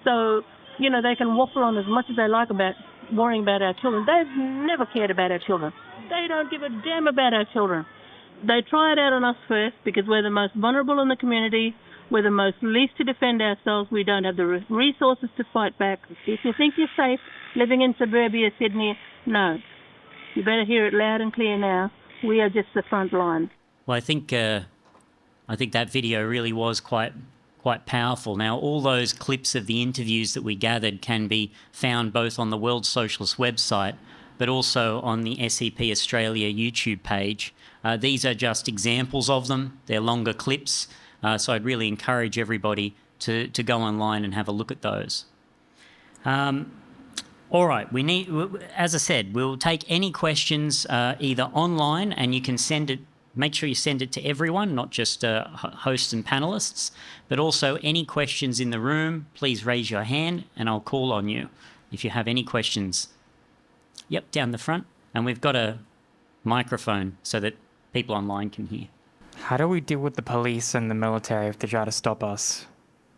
Speaker 9: So, you know, they can waffle on as much as they like about worrying about our children. They've never cared about our children. They don't give a damn about our children. They try it out on us first because we're the most vulnerable in the community. We're the most least to defend ourselves. We don't have the resources to fight back. If you think you're safe living in suburbia Sydney, no. You better hear it loud and clear now. We are just the front line.
Speaker 1: Well, I think that video really was quite powerful. Now, all those clips of the interviews that we gathered can be found both on the World Socialist website, but also on the SEP Australia YouTube page. These are just examples of them. They're longer clips, so I'd really encourage everybody to go online and have a look at those. All right, as I said, we'll take any questions either online, and you can send it. Make sure you send it to everyone, not just hosts and panelists, but also any questions in the room. Please raise your hand and I'll call on you if you have any questions. Yep, down the front. And we've got a microphone so that people online can hear.
Speaker 10: How do we deal with the police and the military if they try to stop us?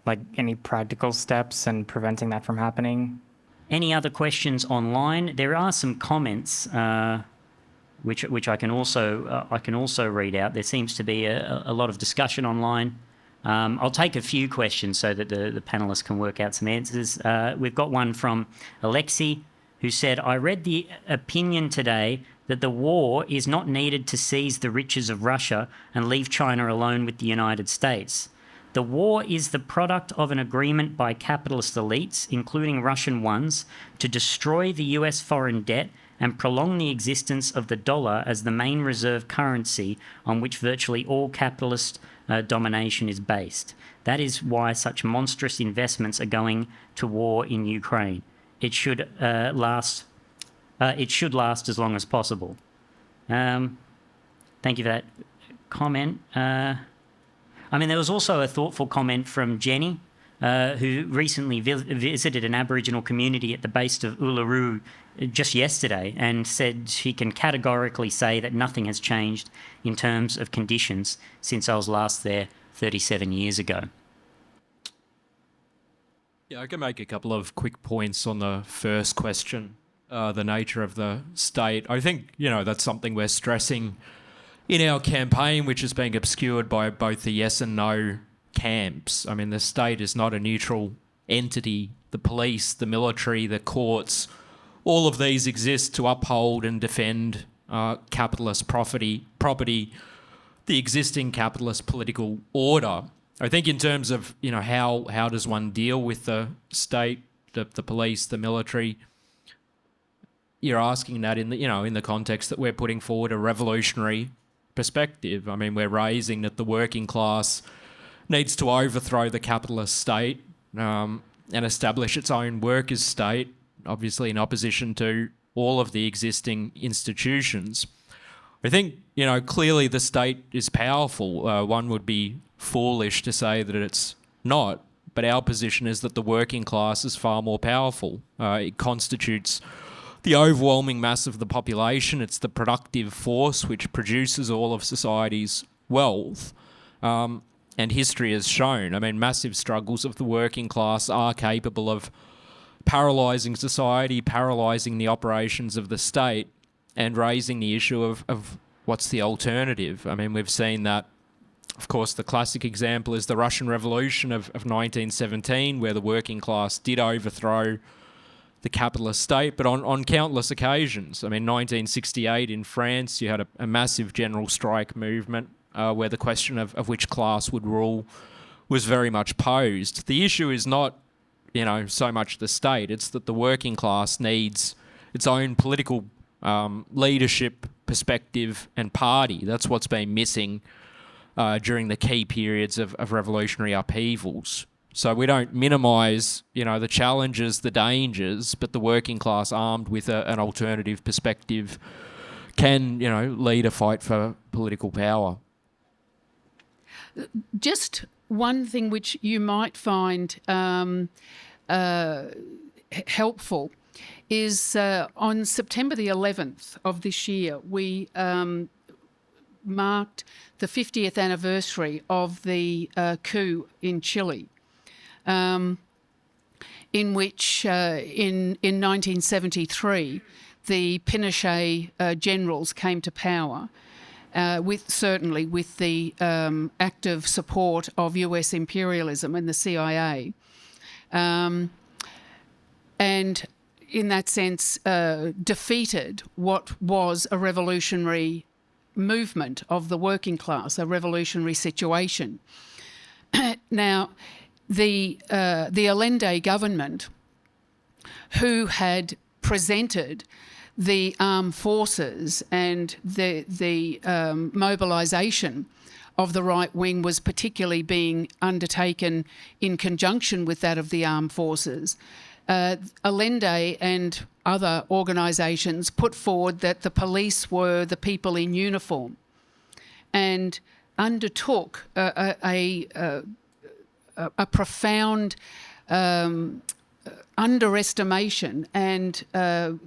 Speaker 10: Like any practical steps in preventing that from happening?
Speaker 1: Any other questions online? There are some comments which I can also read out. There seems to be a lot of discussion online. I'll take a few questions so that the panelists can work out some answers. We've got one from Alexi, who said, I read the opinion today that the war is not needed to seize the riches of Russia and leave China alone with the United States. The war is the product of an agreement by capitalist elites, including Russian ones, to destroy the US foreign debt and prolong the existence of the dollar as the main reserve currency on which virtually all capitalist domination is based. That is why such monstrous investments are going to war in Ukraine. It should last as long as possible. Thank you for that comment. There was also a thoughtful comment from Jenny, who recently visited an Aboriginal community at the base of Uluru just yesterday and said she can categorically say that nothing has changed in terms of conditions since I was last there 37 years ago.
Speaker 2: Yeah, I can make a couple of quick points on the first question, the nature of the state. I think, that's something we're stressing in our campaign, which is being obscured by both the yes and no camps. The state is not a neutral entity. The police, the military, the courts, all of these exist to uphold and defend capitalist property, the existing capitalist political order. I think in terms of, how does one deal with the state, the police, the military, you're asking that in the context that we're putting forward a revolutionary perspective. We're raising that the working class needs to overthrow the capitalist state and establish its own workers' state, obviously in opposition to all of the existing institutions. I think, clearly the state is powerful. One would be foolish to say that it's not, but our position is that the working class is far more powerful. It constitutes the overwhelming mass of the population. It's the productive force which produces all of society's wealth. And history has shown, massive struggles of the working class are capable of paralysing society, paralysing the operations of the state, and raising the issue of what's the alternative. We've seen that. Of course, the classic example is the Russian Revolution of 1917, where the working class did overthrow the capitalist state, but on countless occasions. I mean, 1968 in France, you had a massive general strike movement where the question of which class would rule was very much posed. The issue is not, so much the state. It's that the working class needs its own political leadership, perspective and party. That's what's been missing during the key periods of revolutionary upheavals. So we don't minimise, the challenges, the dangers, but the working class armed with an alternative perspective can, lead a fight for political power.
Speaker 4: Just one thing which you might find helpful is on September the 11th of this year, we marked the 50th anniversary of the coup in Chile, in which in 1973 the Pinochet generals came to power, with the active support of US imperialism and the CIA, and in that sense defeated what was a revolutionary movement of the working class, a revolutionary situation. Now, the Allende government, who had presented the armed forces and the mobilisation of the right wing was particularly being undertaken in conjunction with that of the armed forces, Allende and other organisations put forward that the police were the people in uniform, and undertook a profound underestimation and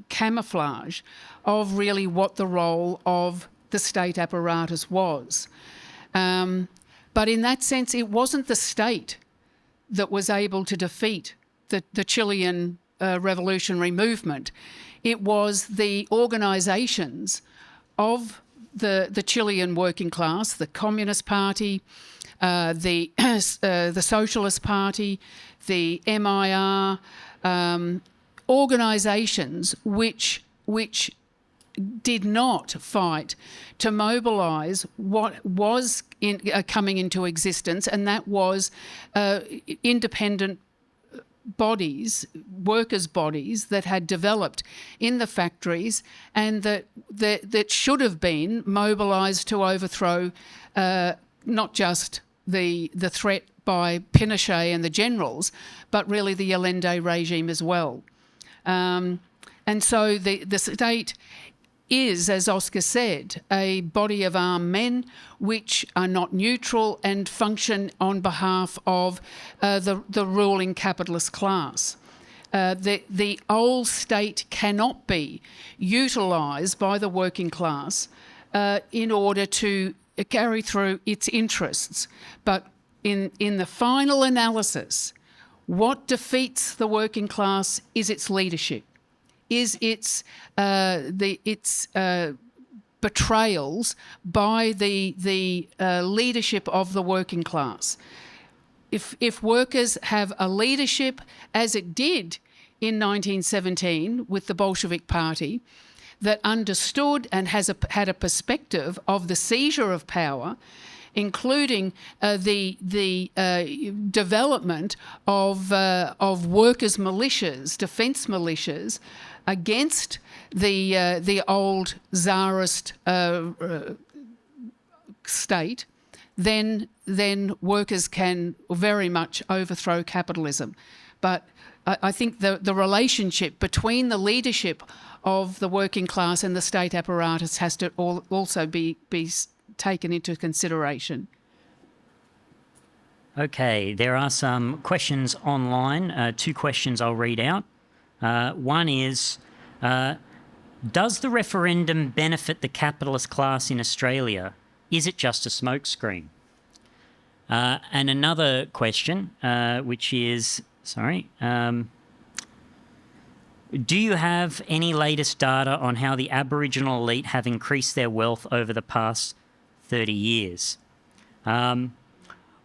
Speaker 4: camouflage of really what the role of the state apparatus was. But in that sense, it wasn't the state that was able to defeat the Chilean revolutionary movement. It was the organisations of the Chilean working class, the Communist Party, the Socialist Party, the MIR, organisations which did not fight to mobilise what was coming into existence, and that was independent bodies, workers' bodies that had developed in the factories and that should have been mobilised to overthrow not just the threat by Pinochet and the generals, but really the Allende regime as well. And so the state is, as Oscar said, a body of armed men which are not neutral and function on behalf of the ruling capitalist class. The old state cannot be utilised by the working class in order to carry through its interests. But in the final analysis, what defeats the working class is its leadership, is its betrayals by the leadership of the working class. If workers have a leadership, as it did in 1917 with the Bolshevik Party, that understood and had a perspective of the seizure of power, including the development of workers' militias, defence militias, against the old czarist state, then workers can very much overthrow capitalism. But I think the relationship between the leadership of the working class and the state apparatus has to also be taken into consideration.
Speaker 1: Okay, there are some questions online. Two questions I'll read out. One is, does the referendum benefit the capitalist class in Australia? Is it just a smokescreen? And another question, which is, do you have any latest data on how the Aboriginal elite have increased their wealth over the past 30 years?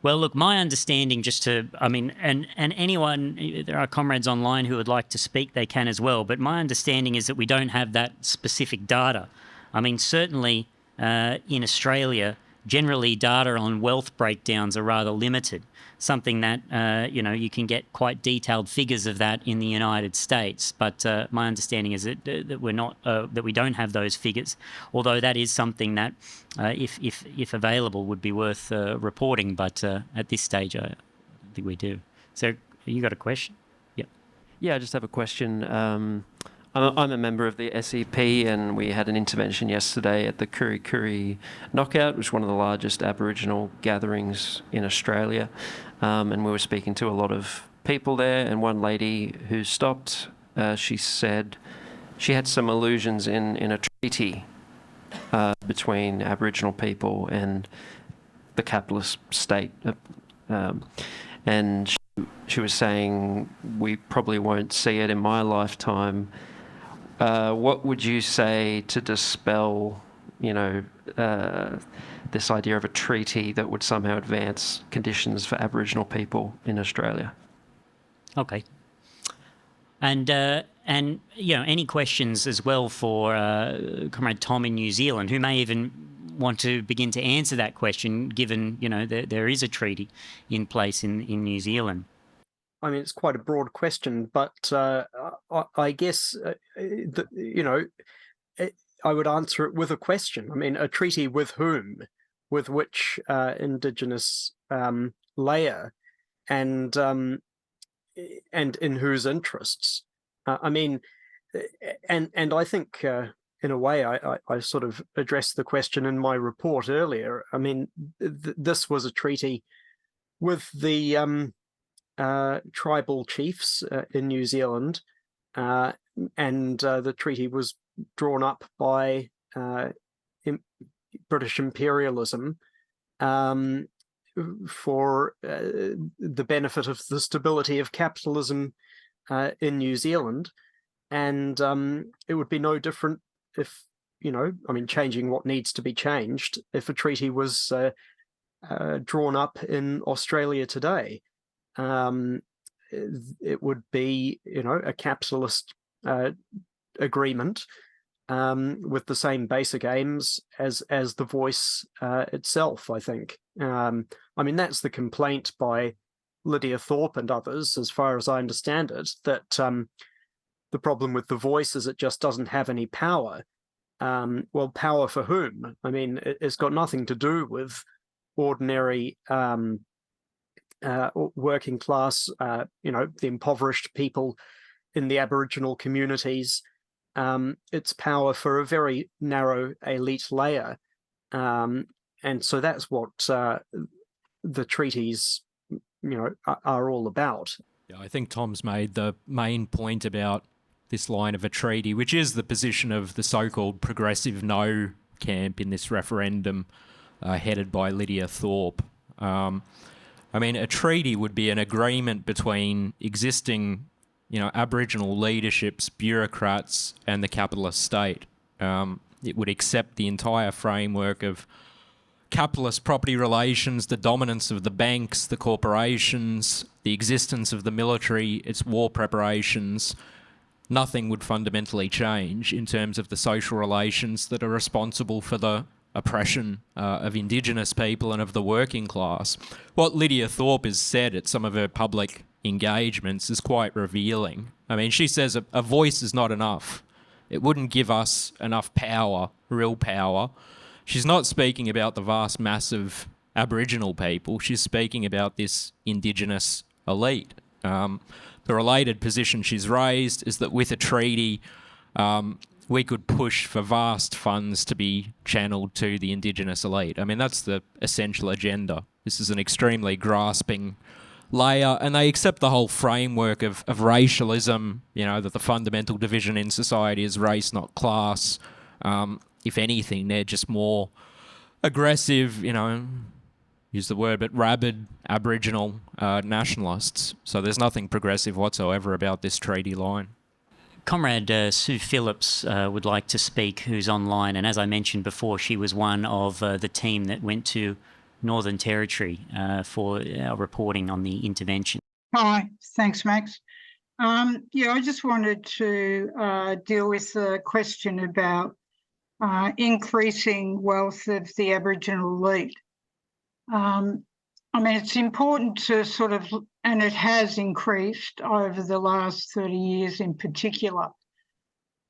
Speaker 1: Well, look, my understanding and anyone, there are comrades online who would like to speak, they can as well, but my understanding is that we don't have that specific data. I mean, certainly in Australia, generally data on wealth breakdowns are rather limited, something that, you can get quite detailed figures of that in the United States. But my understanding is that we're not, that we don't have those figures, although that is something that, if available, would be worth reporting. But at this stage, I don't think we do. So you got a question? Yep.
Speaker 11: Yeah, I just have a question. I'm a member of the SEP, and we had an intervention yesterday at the Kuri Kuri Knockout, which is one of the largest Aboriginal gatherings in Australia. And we were speaking to a lot of people there, and one lady who stopped, she said she had some illusions in a treaty between Aboriginal people and the capitalist state. And she was saying, we probably won't see it in my lifetime. What would you say to dispel, this idea of a treaty that would somehow advance conditions for Aboriginal people in Australia?
Speaker 1: Okay. And any questions as well for Comrade Tom in New Zealand, who may even want to begin to answer that question, given, there is a treaty in place in New Zealand.
Speaker 3: I mean, it's quite a broad question, but I guess, I would answer it with a question. I mean, a treaty with whom? With which Indigenous layer? And in whose interests? And I think, in a way, I sort of addressed the question in my report earlier. I mean, this was a treaty with the tribal chiefs in New Zealand, and the treaty was drawn up by British imperialism for the benefit of the stability of capitalism in New Zealand. And it would be no different if, changing what needs to be changed, if a treaty was drawn up in Australia today. It would be, a capitalist agreement with the same basic aims as the voice itself, I think. That's the complaint by Lydia Thorpe and others, as far as I understand it, that the problem with the voice is it just doesn't have any power. Well, power for whom? I mean, it's got nothing to do with ordinary working class, the impoverished people in the Aboriginal communities. It's power for a very narrow elite layer. And so that's what the treaties, are all about.
Speaker 2: Yeah, I think Tom's made the main point about this line of a treaty, which is the position of the so-called progressive no camp in this referendum, headed by Lydia Thorpe. A treaty would be an agreement between existing, Aboriginal leaderships, bureaucrats, and the capitalist state. It would accept the entire framework of capitalist property relations, the dominance of the banks, the corporations, the existence of the military, its war preparations. Nothing would fundamentally change in terms of the social relations that are responsible for the oppression of Indigenous people and of the working class. What Lydia Thorpe has said at some of her public engagements is quite revealing. She says a voice is not enough. It wouldn't give us enough power, real power. She's not speaking about the vast mass of Aboriginal people. She's speaking about this Indigenous elite. The related position she's raised is that with a treaty, we could push for vast funds to be channeled to the Indigenous elite. That's the essential agenda. This is an extremely grasping layer, and they accept the whole framework of racialism, that the fundamental division in society is race, not class. If anything, they're just more aggressive, use the word, but rabid Aboriginal nationalists. So there's nothing progressive whatsoever about this treaty line.
Speaker 1: Comrade Sue Phillips would like to speak, who's online, and as I mentioned before, she was one of the team that went to Northern Territory for our reporting on the intervention.
Speaker 7: Hi, thanks, Max. Yeah, I just wanted to deal with the question about increasing wealth of the Aboriginal elite. I mean, it's important to sort of, and it has increased over the last 30 years in particular.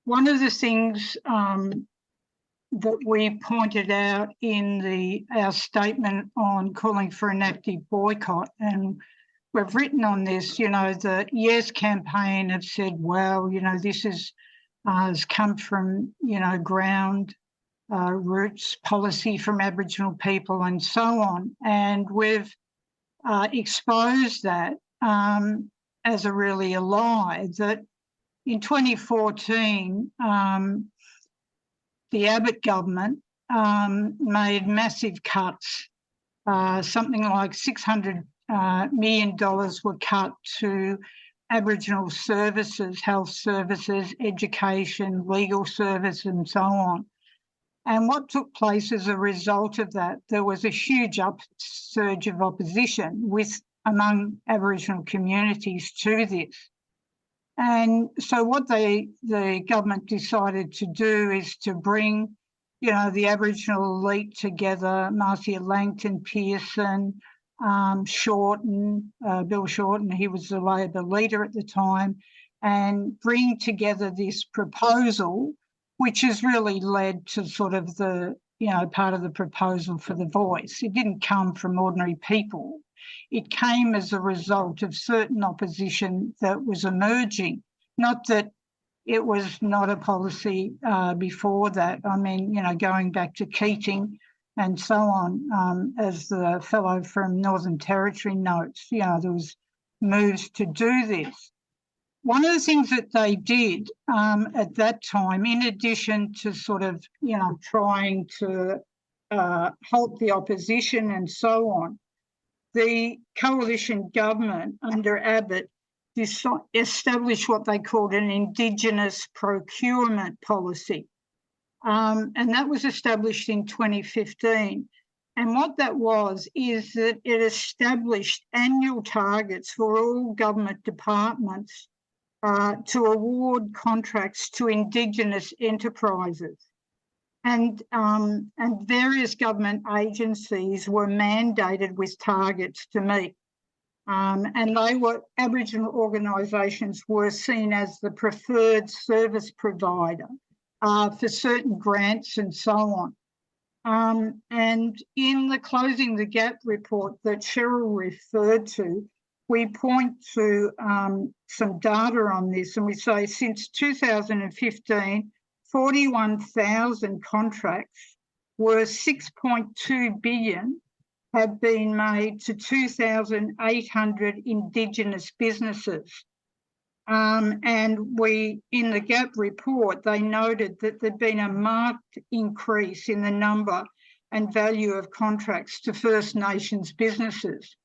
Speaker 7: One of the things that we pointed out in our statement on calling for an active boycott, and we've written on this, you know, the Yes campaign have said, well, you know, this has come from, you know, ground roots policy from Aboriginal people and so on. And we've exposed that as a lie, that in 2014, the Abbott government made massive cuts. Something like $600 million were cut to Aboriginal services, health services, education, legal service, and so on. And what took place as a result of that, there was a huge upsurge of opposition among Aboriginal communities to this. And so what the government decided to do is to bring, you know, the Aboriginal elite together, Marcia Langton Pearson, Shorten, Bill Shorten, he was the Labor leader at the time, and bring together this proposal, which has really led to sort of the, you know, part of the proposal for the voice. It didn't come from ordinary people. It came as a result of certain opposition that was emerging. Not that it was not a policy before that. I mean, you know, going back to Keating and so on, as the fellow from Northern Territory notes, you know, there was moves to do this. One of the things that they did at that time, in addition to sort of, you know, trying to halt the opposition and so on, the coalition government under Abbott established what they called an Indigenous procurement policy. And that was established in 2015. And what that was is that it established annual targets for all government departments to award contracts to Indigenous enterprises. And various government agencies were mandated with targets to meet. And Aboriginal organisations were seen as the preferred service provider for certain grants and so on. And in the Closing the Gap report that Cheryl referred to, we point to some data on this, and we say since 2015, 41,000 contracts worth $6.2 billion have been made to 2,800 Indigenous businesses. And in the GAP report, they noted that there'd been a marked increase in the number and value of contracts to First Nations businesses.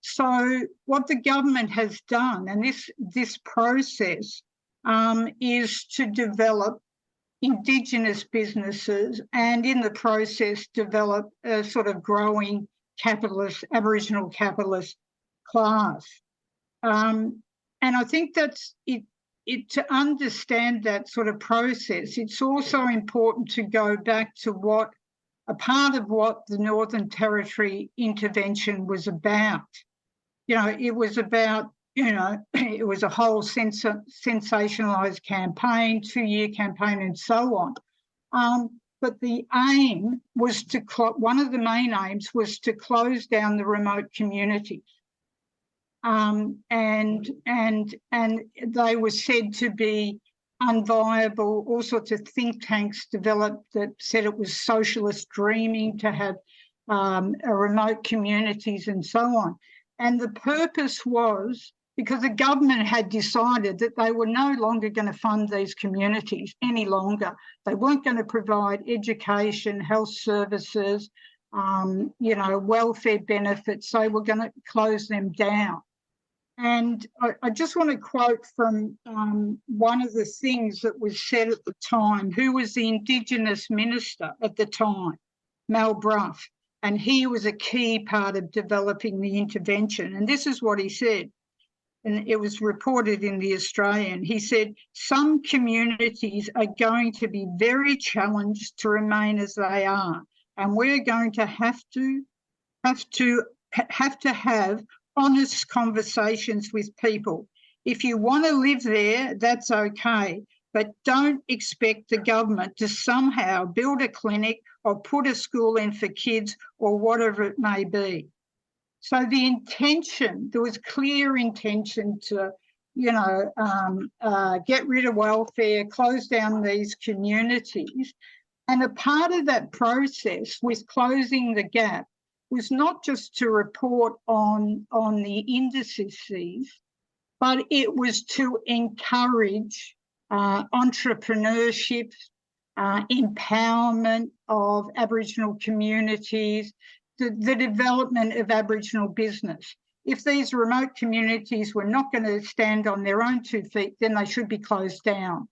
Speaker 7: So what the government has done, and this process is to develop Indigenous businesses, and in the process develop a sort of growing Aboriginal capitalist class. And I think that's it. To understand that sort of process, it's also important to go back to a part of what the Northern Territory intervention was about. You know, it was about, you know, it was a whole sensationalised campaign, 2-year campaign and so on. But the aim was one of the main aims was to close down the remote communities. And they were said to be unviable. All sorts of think tanks developed that said it was socialist dreaming to have remote communities and so on. And the purpose was because the government had decided that they were no longer going to fund these communities any longer. They weren't going to provide education, health services, you know, welfare benefits. They were going to close them down. And I just want to quote from one of the things that was said at the time, who was the Indigenous minister at the time, Mal Brough. and he was a key part of developing the intervention. And this is what he said, and it was reported in the Australian. He said, some communities are going to be very challenged to remain as they are, and we're going to have honest conversations with people. If you want to live there, that's okay, but don't expect the government to somehow build a clinic or put a school in for kids or whatever it may be. So the intention, there was clear intention to, get rid of welfare, close down these communities. And a part of that process with closing the gap was not just to report on the indices, but it was to encourage entrepreneurship, empowerment of Aboriginal communities, the development of Aboriginal business. If these remote communities were not going to stand on their own 2 feet, then they should be closed down.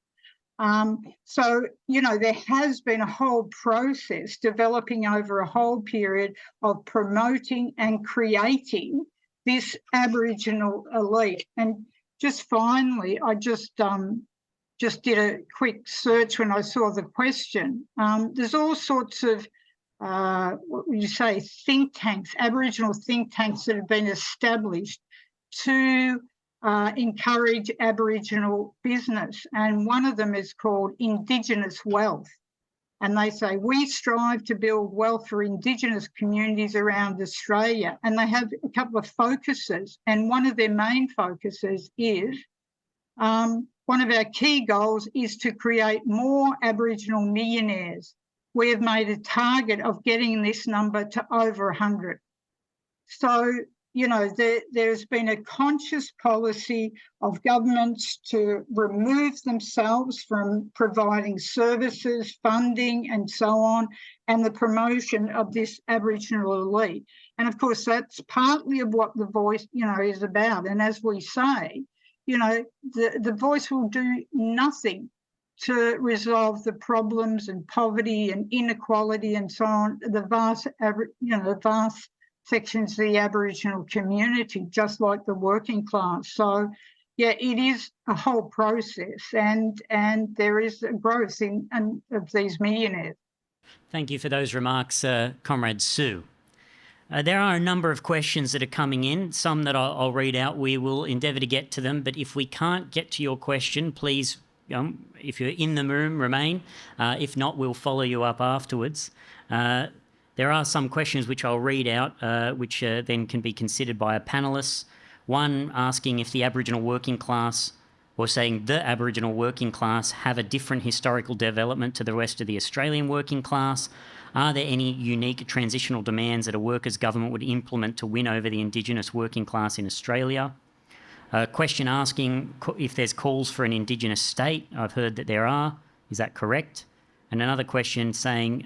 Speaker 7: So, there has been a whole process developing over a whole period of promoting and creating this Aboriginal elite. And just finally, I just did a quick search when I saw the question. There's all sorts of, what would you say, think tanks, Aboriginal think tanks that have been established to encourage Aboriginal business. And one of them is called Indigenous Wealth. And they say, we strive to build wealth for Indigenous communities around Australia. And they have a couple of focuses. And one of their main focuses is, one of our key goals is to create more Aboriginal millionaires. We have made a target of getting this number to over 100. So, there's been a conscious policy of governments to remove themselves from providing services, funding, and so on, and the promotion of this Aboriginal elite. And of course, that's partly of what the Voice, is about. And as we say, the Voice will do nothing to resolve the problems and poverty and inequality and so on, the vast sections of the Aboriginal community, just like the working class. So, yeah, it is a whole process, and there is a growth of these millionaires.
Speaker 1: Thank you for those remarks, Comrade Sue. There are a number of questions that are coming in, some that I'll read out. We will endeavour to get to them, but if we can't get to your question, please, if you're in the room, remain. If not, we'll follow you up afterwards. There are some questions which I'll read out, which then can be considered by a panelist. One asking if the Aboriginal working class, or saying the Aboriginal working class, have a different historical development to the rest of the Australian working class. Are there any unique transitional demands that a workers' government would implement to win over the Indigenous working class in Australia? A question asking if there's calls for an Indigenous state. I've heard that there are. Is that correct? And another question saying,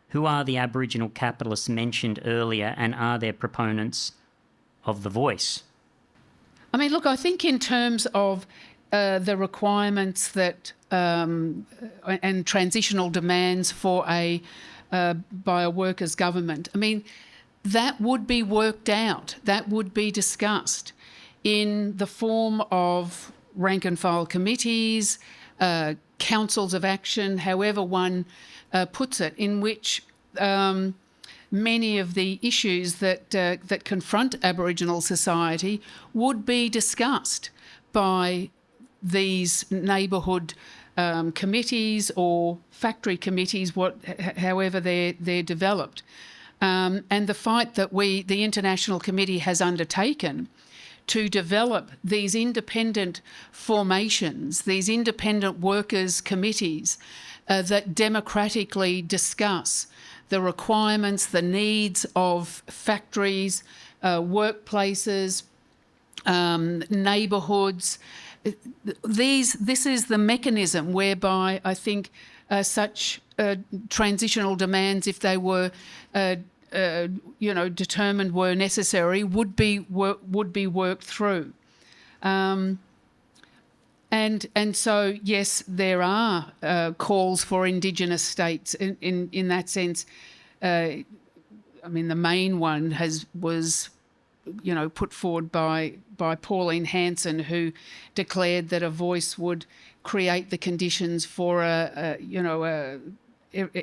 Speaker 1: who are the Aboriginal capitalists mentioned earlier, and are there proponents of the Voice?
Speaker 4: I mean, look, I think in terms of the requirements that and transitional demands for by a workers' government, I mean, that would be worked out, that would be discussed in the form of rank and file committees, councils of action, however one puts it, in which many of the issues that confront Aboriginal society would be discussed by these neighbourhood committees or factory committees, however they're developed. And the fight that the International Committee has undertaken to develop these independent formations, these independent workers' committees that democratically discuss the requirements, the needs of factories, workplaces, neighbourhoods. This is the mechanism whereby I think such transitional demands, if they were determined were necessary, would be worked through. And so, yes, there are calls for Indigenous states in that sense. I mean, the main one was put forward by Pauline Hanson, who declared that a voice would create the conditions for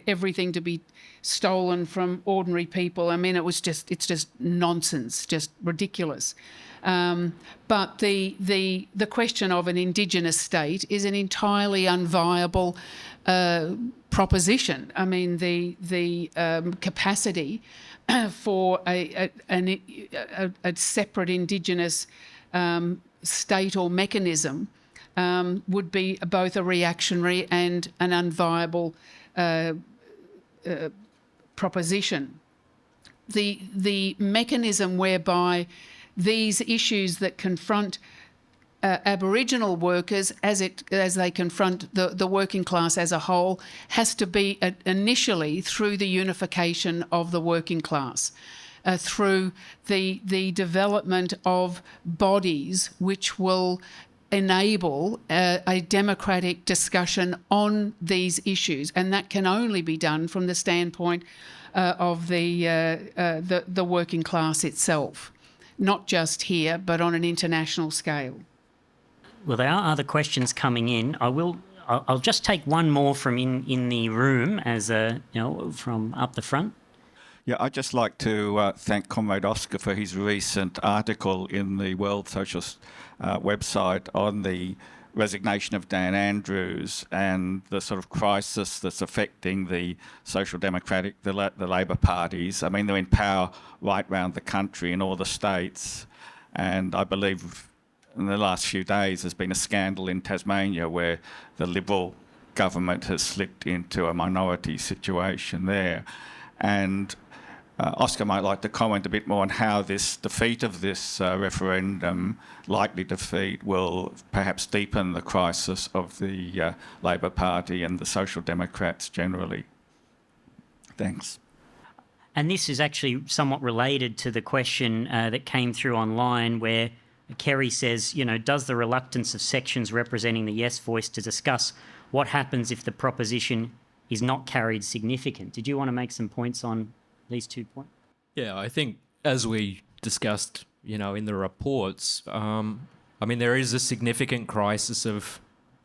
Speaker 4: everything to be stolen from ordinary people. I mean, it's just nonsense, just ridiculous. But the question of an Indigenous state is an entirely unviable proposition. I mean, the capacity for a separate Indigenous state or mechanism would be both a reactionary and an unviable proposition. The mechanism whereby these issues that confront Aboriginal workers as they confront the working class as a whole has to be initially through the unification of the working class, through the development of bodies which will enable a democratic discussion on these issues, and that can only be done from the standpoint of the working class itself, not just here but on an international scale.
Speaker 1: Well, there are other questions coming in. I'll just take one more from in the room from up the front.
Speaker 12: Yeah, I'd just like to thank Comrade Oscar for his recent article in the World Socialist website on the resignation of Dan Andrews and the sort of crisis that's affecting the Social Democratic, the Labor parties. I mean, they're in power right round the country in all the states, and I believe in the last few days there's been a scandal in Tasmania where the Liberal government has slipped into a minority situation there. And Oscar might like to comment a bit more on how this defeat of this referendum, likely defeat, will perhaps deepen the crisis of the Labor Party and the Social Democrats generally. Thanks.
Speaker 1: And this is actually somewhat related to the question that came through online, where Kerry says, does the reluctance of sections representing the yes voice to discuss what happens if the proposition is not carried significant? Did you want to make some points on these 2 points?
Speaker 2: Yeah, I think as we discussed, in the reports, there is a significant crisis of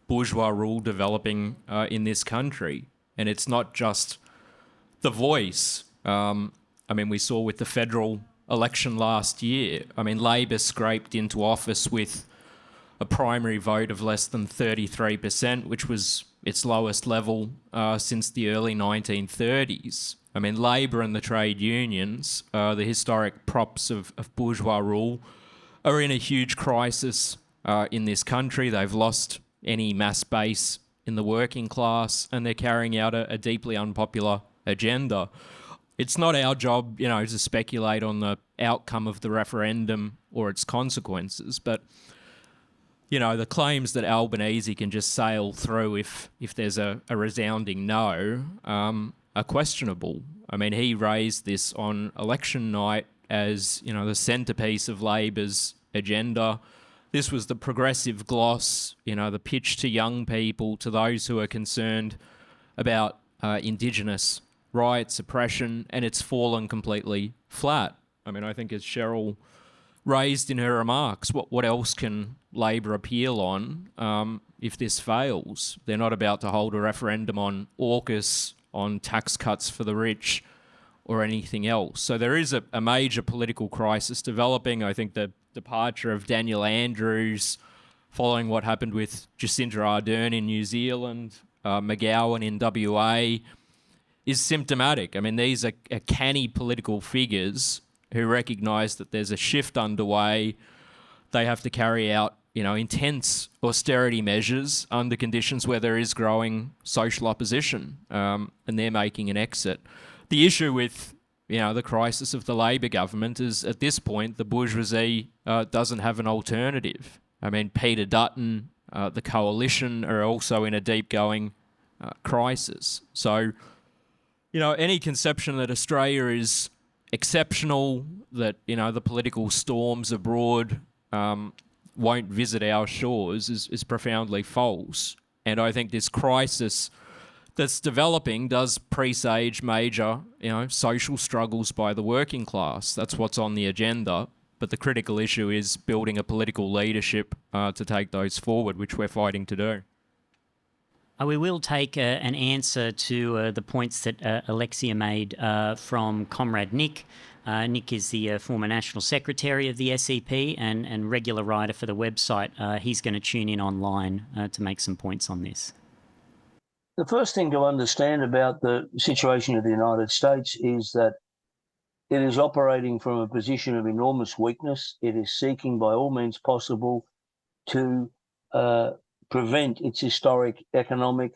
Speaker 2: bourgeois rule developing in this country, and it's not just the voice. We saw with the federal election last year. Labor scraped into office with a primary vote of less than 33%, which was its lowest level since the early 1930s. Labor and the trade unions, the historic props of bourgeois rule, are in a huge crisis in this country. They've lost any mass base in the working class, and they're carrying out a deeply unpopular agenda. It's not our job, to speculate on the outcome of the referendum or its consequences, but, the claims that Albanese can just sail through if there's a resounding no are questionable. He raised this on election night as, the centrepiece of Labor's agenda. This was the progressive gloss, the pitch to young people, to those who are concerned about Indigenous rights, oppression, and it's fallen completely flat. I think as Cheryl raised in her remarks, what else can Labor appeal on if this fails? They're not about to hold a referendum on AUKUS, on tax cuts for the rich, or anything else. So there is a major political crisis developing. I think the departure of Daniel Andrews, following what happened with Jacinda Ardern in New Zealand, McGowan in WA, is symptomatic. These are canny political figures who recognise that there's a shift underway. They have to carry out, intense austerity measures under conditions where there is growing social opposition, and they're making an exit. The issue with, the crisis of the Labor government is, at this point, the bourgeoisie doesn't have an alternative. Peter Dutton, the coalition are also in a deep-going crisis. So, any conception that Australia is exceptional, that, the political storms abroad won't visit our shores is profoundly false. And I think this crisis that's developing does presage major, social struggles by the working class. That's what's on the agenda. But the critical issue is building a political leadership to take those forward, which we're fighting to do.
Speaker 1: We will take an answer to the points that Alexia made from Comrade Nick. Nick is the former National Secretary of the SEP and regular writer for the website. He's going to tune in online to make some points on this.
Speaker 13: The first thing to understand about the situation of the United States is that it is operating from a position of enormous weakness. It is seeking by all means possible to prevent its historic economic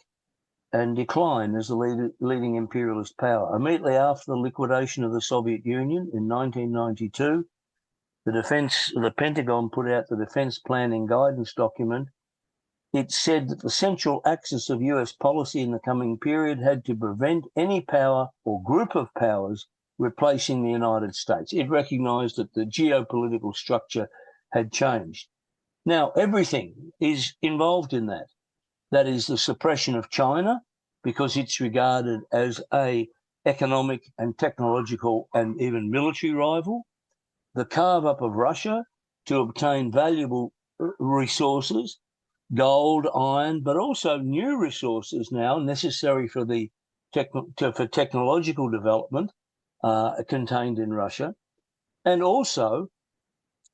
Speaker 13: and decline as the leading imperialist power. Immediately after the liquidation of the Soviet Union in 1992, the Pentagon put out the Defense Planning Guidance document. It said that the central axis of US policy in the coming period had to prevent any power or group of powers replacing the United States. It recognized that the geopolitical structure had changed. Now, everything is involved in that. That is the suppression of China, because it's regarded as an economic and technological and even military rival. The carve-up of Russia to obtain valuable resources, gold, iron, but also new resources now necessary for for technological development contained in Russia, and also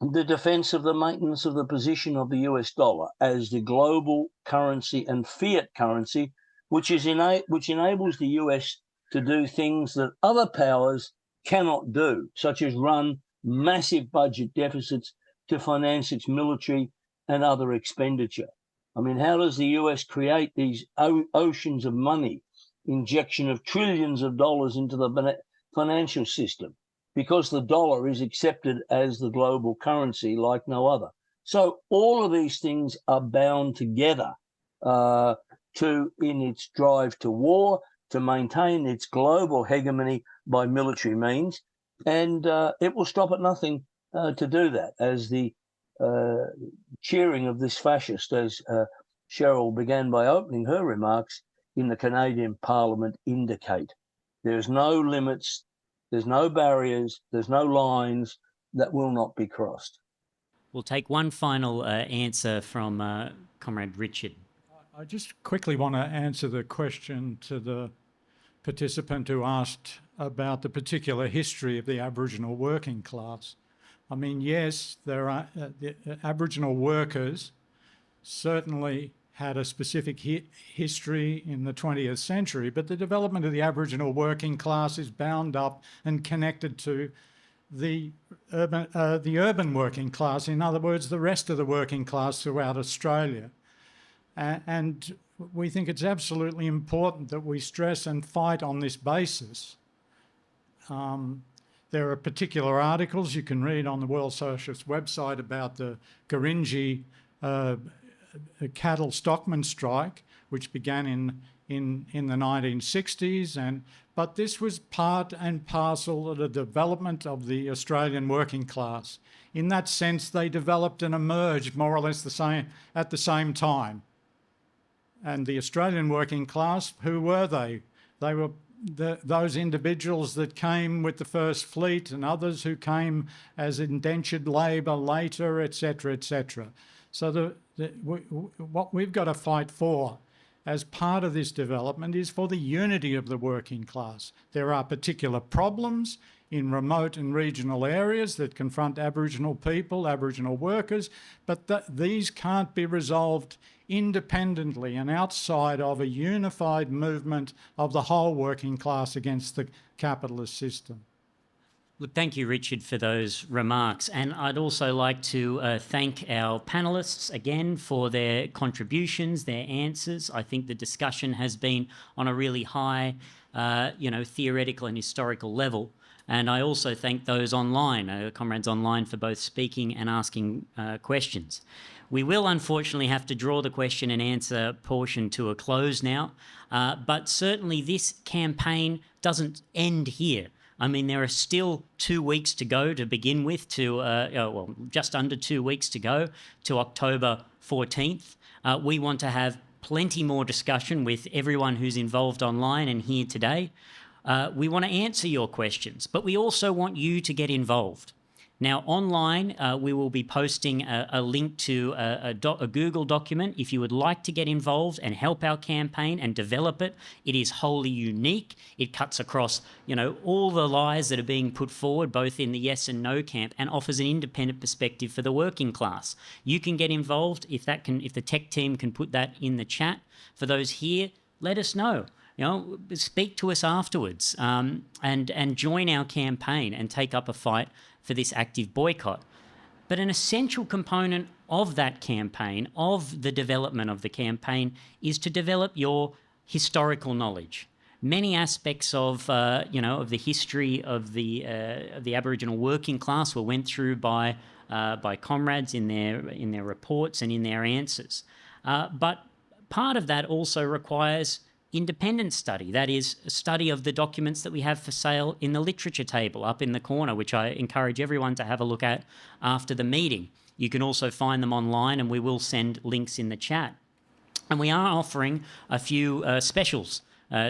Speaker 13: the defense of the maintenance of the position of the US dollar as the global currency and fiat currency, which enables the US to do things that other powers cannot do, such as run massive budget deficits to finance its military and other expenditure. I mean, how does the US create these oceans of money, injection of trillions of dollars into the financial system? Because the dollar is accepted as the global currency like no other. So all of these things are bound together in its drive to war, to maintain its global hegemony by military means, and it will stop at nothing to do that, as the cheering of this fascist, as Cheryl began by opening her remarks in the Canadian Parliament, indicate. There's no limits, there's no barriers, there's no lines that will not be crossed.
Speaker 1: We'll take one final answer from Comrade Richard.
Speaker 14: I just quickly want to answer the question to the participant who asked about the particular history of the Aboriginal working class. I mean, yes, there are the Aboriginal workers certainly had a specific history in the 20th century, but the development of the Aboriginal working class is bound up and connected to the urban working class, in other words, the rest of the working class throughout Australia. And we think it's absolutely important that we stress and fight on this basis. There are particular articles you can read on the World Socialist website about the Gurindji cattle stockman strike, which began in the 1960s, but this was part and parcel of the development of the Australian working class. In that sense, they developed and emerged more or less at the same time. And the Australian working class, who were they? They were those individuals that came with the first fleet and others who came as indentured labour later, etc., etc. So what we've got to fight for as part of this development is for the unity of the working class. There are particular problems in remote and regional areas that confront Aboriginal people, Aboriginal workers, but these can't be resolved independently and outside of a unified movement of the whole working class against the capitalist system.
Speaker 1: Look, thank you, Richard, for those remarks. And I'd also like to thank our panellists again for their contributions, their answers. I think the discussion has been on a really high, theoretical and historical level. And I also thank those online, comrades online, for both speaking and asking questions. We will unfortunately have to draw the question and answer portion to a close now, but certainly this campaign doesn't end here. I mean, there are still 2 weeks to go to begin with, just under 2 weeks to go to October 14th. We want to have plenty more discussion with everyone who's involved online and here today. We want to answer your questions, but we also want you to get involved. Now, online, we will be posting a link to a Google document. If you would like to get involved and help our campaign and develop it, it is wholly unique. It cuts across, all the lies that are being put forward, both in the yes and no camp, and offers an independent perspective for the working class. You can get involved if the tech team can put that in the chat. For those here, let us know. Speak to us afterwards, and join our campaign and take up a fight for this active boycott. But an essential component of that campaign, of the development of the campaign, is to develop your historical knowledge. Many aspects of of the history of the Aboriginal working class were went through by comrades in their reports and in their answers. But part of that also requires independent study, that is, a study of the documents that we have for sale in the literature table up in the corner, which I encourage everyone to have a look at after the meeting. You can also find them online, and we will send links in the chat. And we are offering a few specials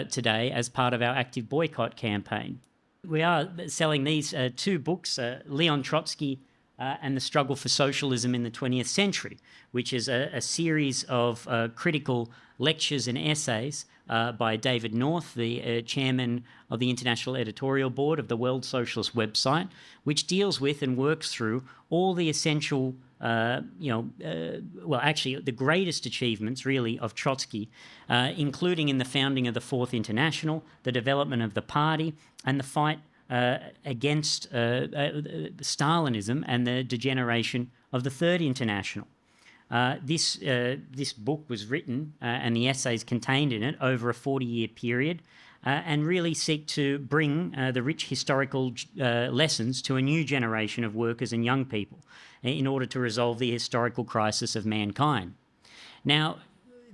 Speaker 1: today as part of our active boycott campaign. We are selling these two books, Leon Trotsky and the Struggle for Socialism in the 20th Century, which is a series of critical lectures and essays by David North, the chairman of the International Editorial Board of the World Socialist website, which deals with and works through all the essential, actually the greatest achievements really of Trotsky, including in the founding of the Fourth International, the development of the party, and the fight against Stalinism and the degeneration of the Third International. This book was written and the essays contained in it over a 40-year period and really seek to bring the rich historical lessons to a new generation of workers and young people in order to resolve the historical crisis of mankind. Now,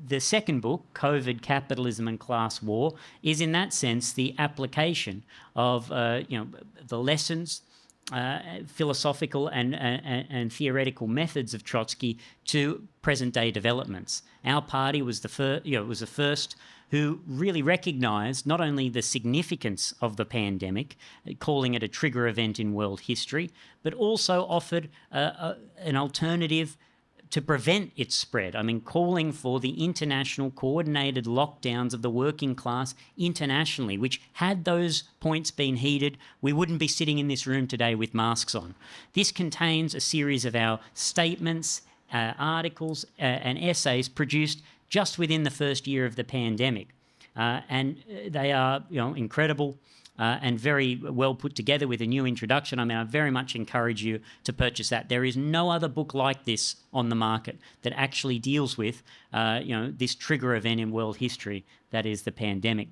Speaker 1: the second book, COVID, Capitalism and Class War, is in that sense the application of the lessons, philosophical and theoretical methods of Trotsky to present-day developments. Our party was the first who really recognised not only the significance of the pandemic, calling it a trigger event in world history, but also offered an alternative to prevent its spread. I mean, calling for the international coordinated lockdowns of the working class internationally, which had those points been heeded, we wouldn't be sitting in this room today with masks on. This contains a series of our statements, articles and essays produced just within the first year of the pandemic. And they are incredible and very well put together with a new introduction. I mean, I very much encourage you to purchase that. There is no other book like this on the market that actually deals with, this trigger event in world history that is the pandemic.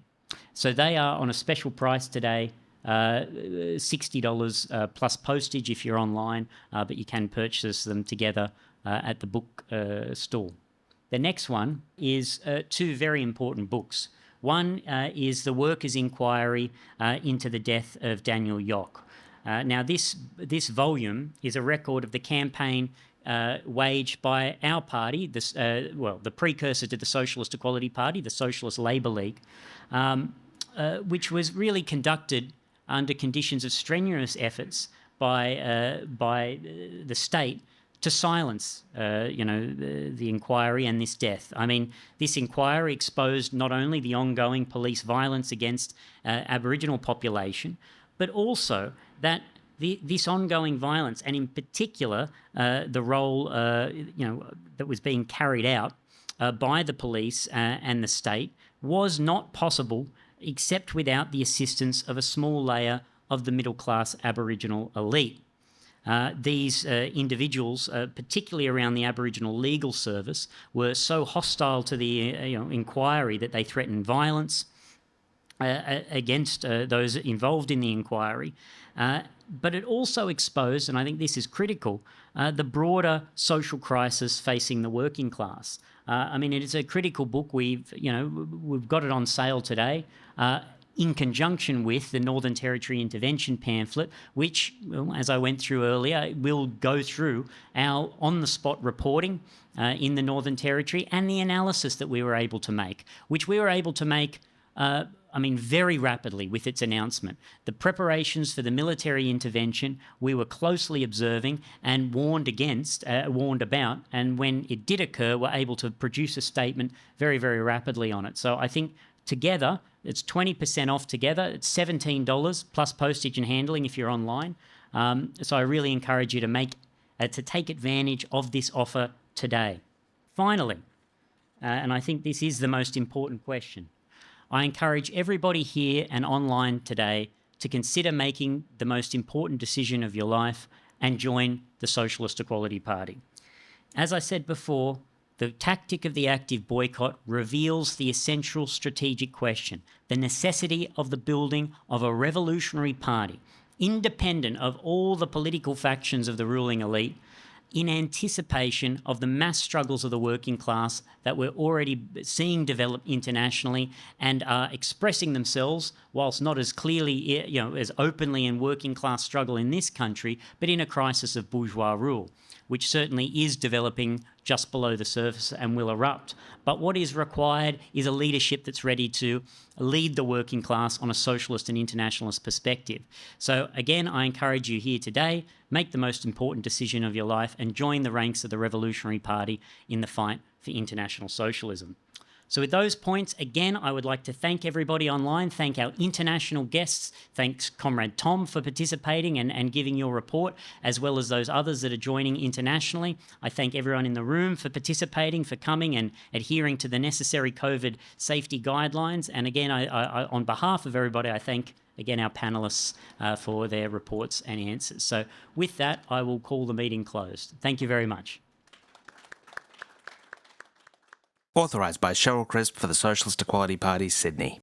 Speaker 1: So they are on a special price today, $60 plus postage if you're online, but you can purchase them together at the book stall. The next one is two very important books. One is The Workers' Inquiry into the Death of Daniel Yock. Now, this volume is a record of the campaign waged by our party, the precursor to the Socialist Equality Party, the Socialist Labour League, which was really conducted under conditions of strenuous efforts by the state to silence, the inquiry and this death. I mean, this inquiry exposed not only the ongoing police violence against Aboriginal population, but also that this ongoing violence, and in particular the role, that was being carried out by the police and the state, was not possible except without the assistance of a small layer of the middle-class Aboriginal elite. These individuals, particularly around the Aboriginal legal service, were so hostile to the inquiry that they threatened violence against those involved in the inquiry. But it also exposed, and I think this is critical, the broader social crisis facing the working class. I mean, it is a critical book. We've got it on sale today. in conjunction with the Northern Territory Intervention pamphlet, which, well, as I went through earlier, will go through our on-the-spot reporting in the Northern Territory and the analysis that we were able to make, which we were able to make very rapidly with its announcement. The preparations for the military intervention we were closely observing and warned about, and when it did occur, were able to produce a statement very, very rapidly on it. So I think together, it's 20% off together. It's $17 plus postage and handling if you're online. So I really encourage you to take advantage of this offer today. Finally, and I think this is the most important question, I encourage everybody here and online today to consider making the most important decision of your life and join the Socialist Equality Party. As I said before, the tactic of the active boycott reveals the essential strategic question, the necessity of the building of a revolutionary party, independent of all the political factions of the ruling elite, in anticipation of the mass struggles of the working class that we're already seeing develop internationally and are expressing themselves, whilst not as clearly, as openly in working class struggle in this country, but in a crisis of bourgeois rule, which certainly is developing just below the surface and will erupt. But what is required is a leadership that's ready to lead the working class on a socialist and internationalist perspective. So again, I encourage you here today, make the most important decision of your life and join the ranks of the Revolutionary Party in the fight for international socialism. So with those points, again, I would like to thank everybody online, thank our international guests, thanks Comrade Tom for participating and giving your report, as well as those others that are joining internationally. I thank everyone in the room for participating, for coming and adhering to the necessary COVID safety guidelines. And again, I on behalf of everybody, I thank again our panellists for their reports and answers. So with that, I will call the meeting closed. Thank you very much.
Speaker 15: Authorised by Cheryl Crisp for the Socialist Equality Party, Sydney.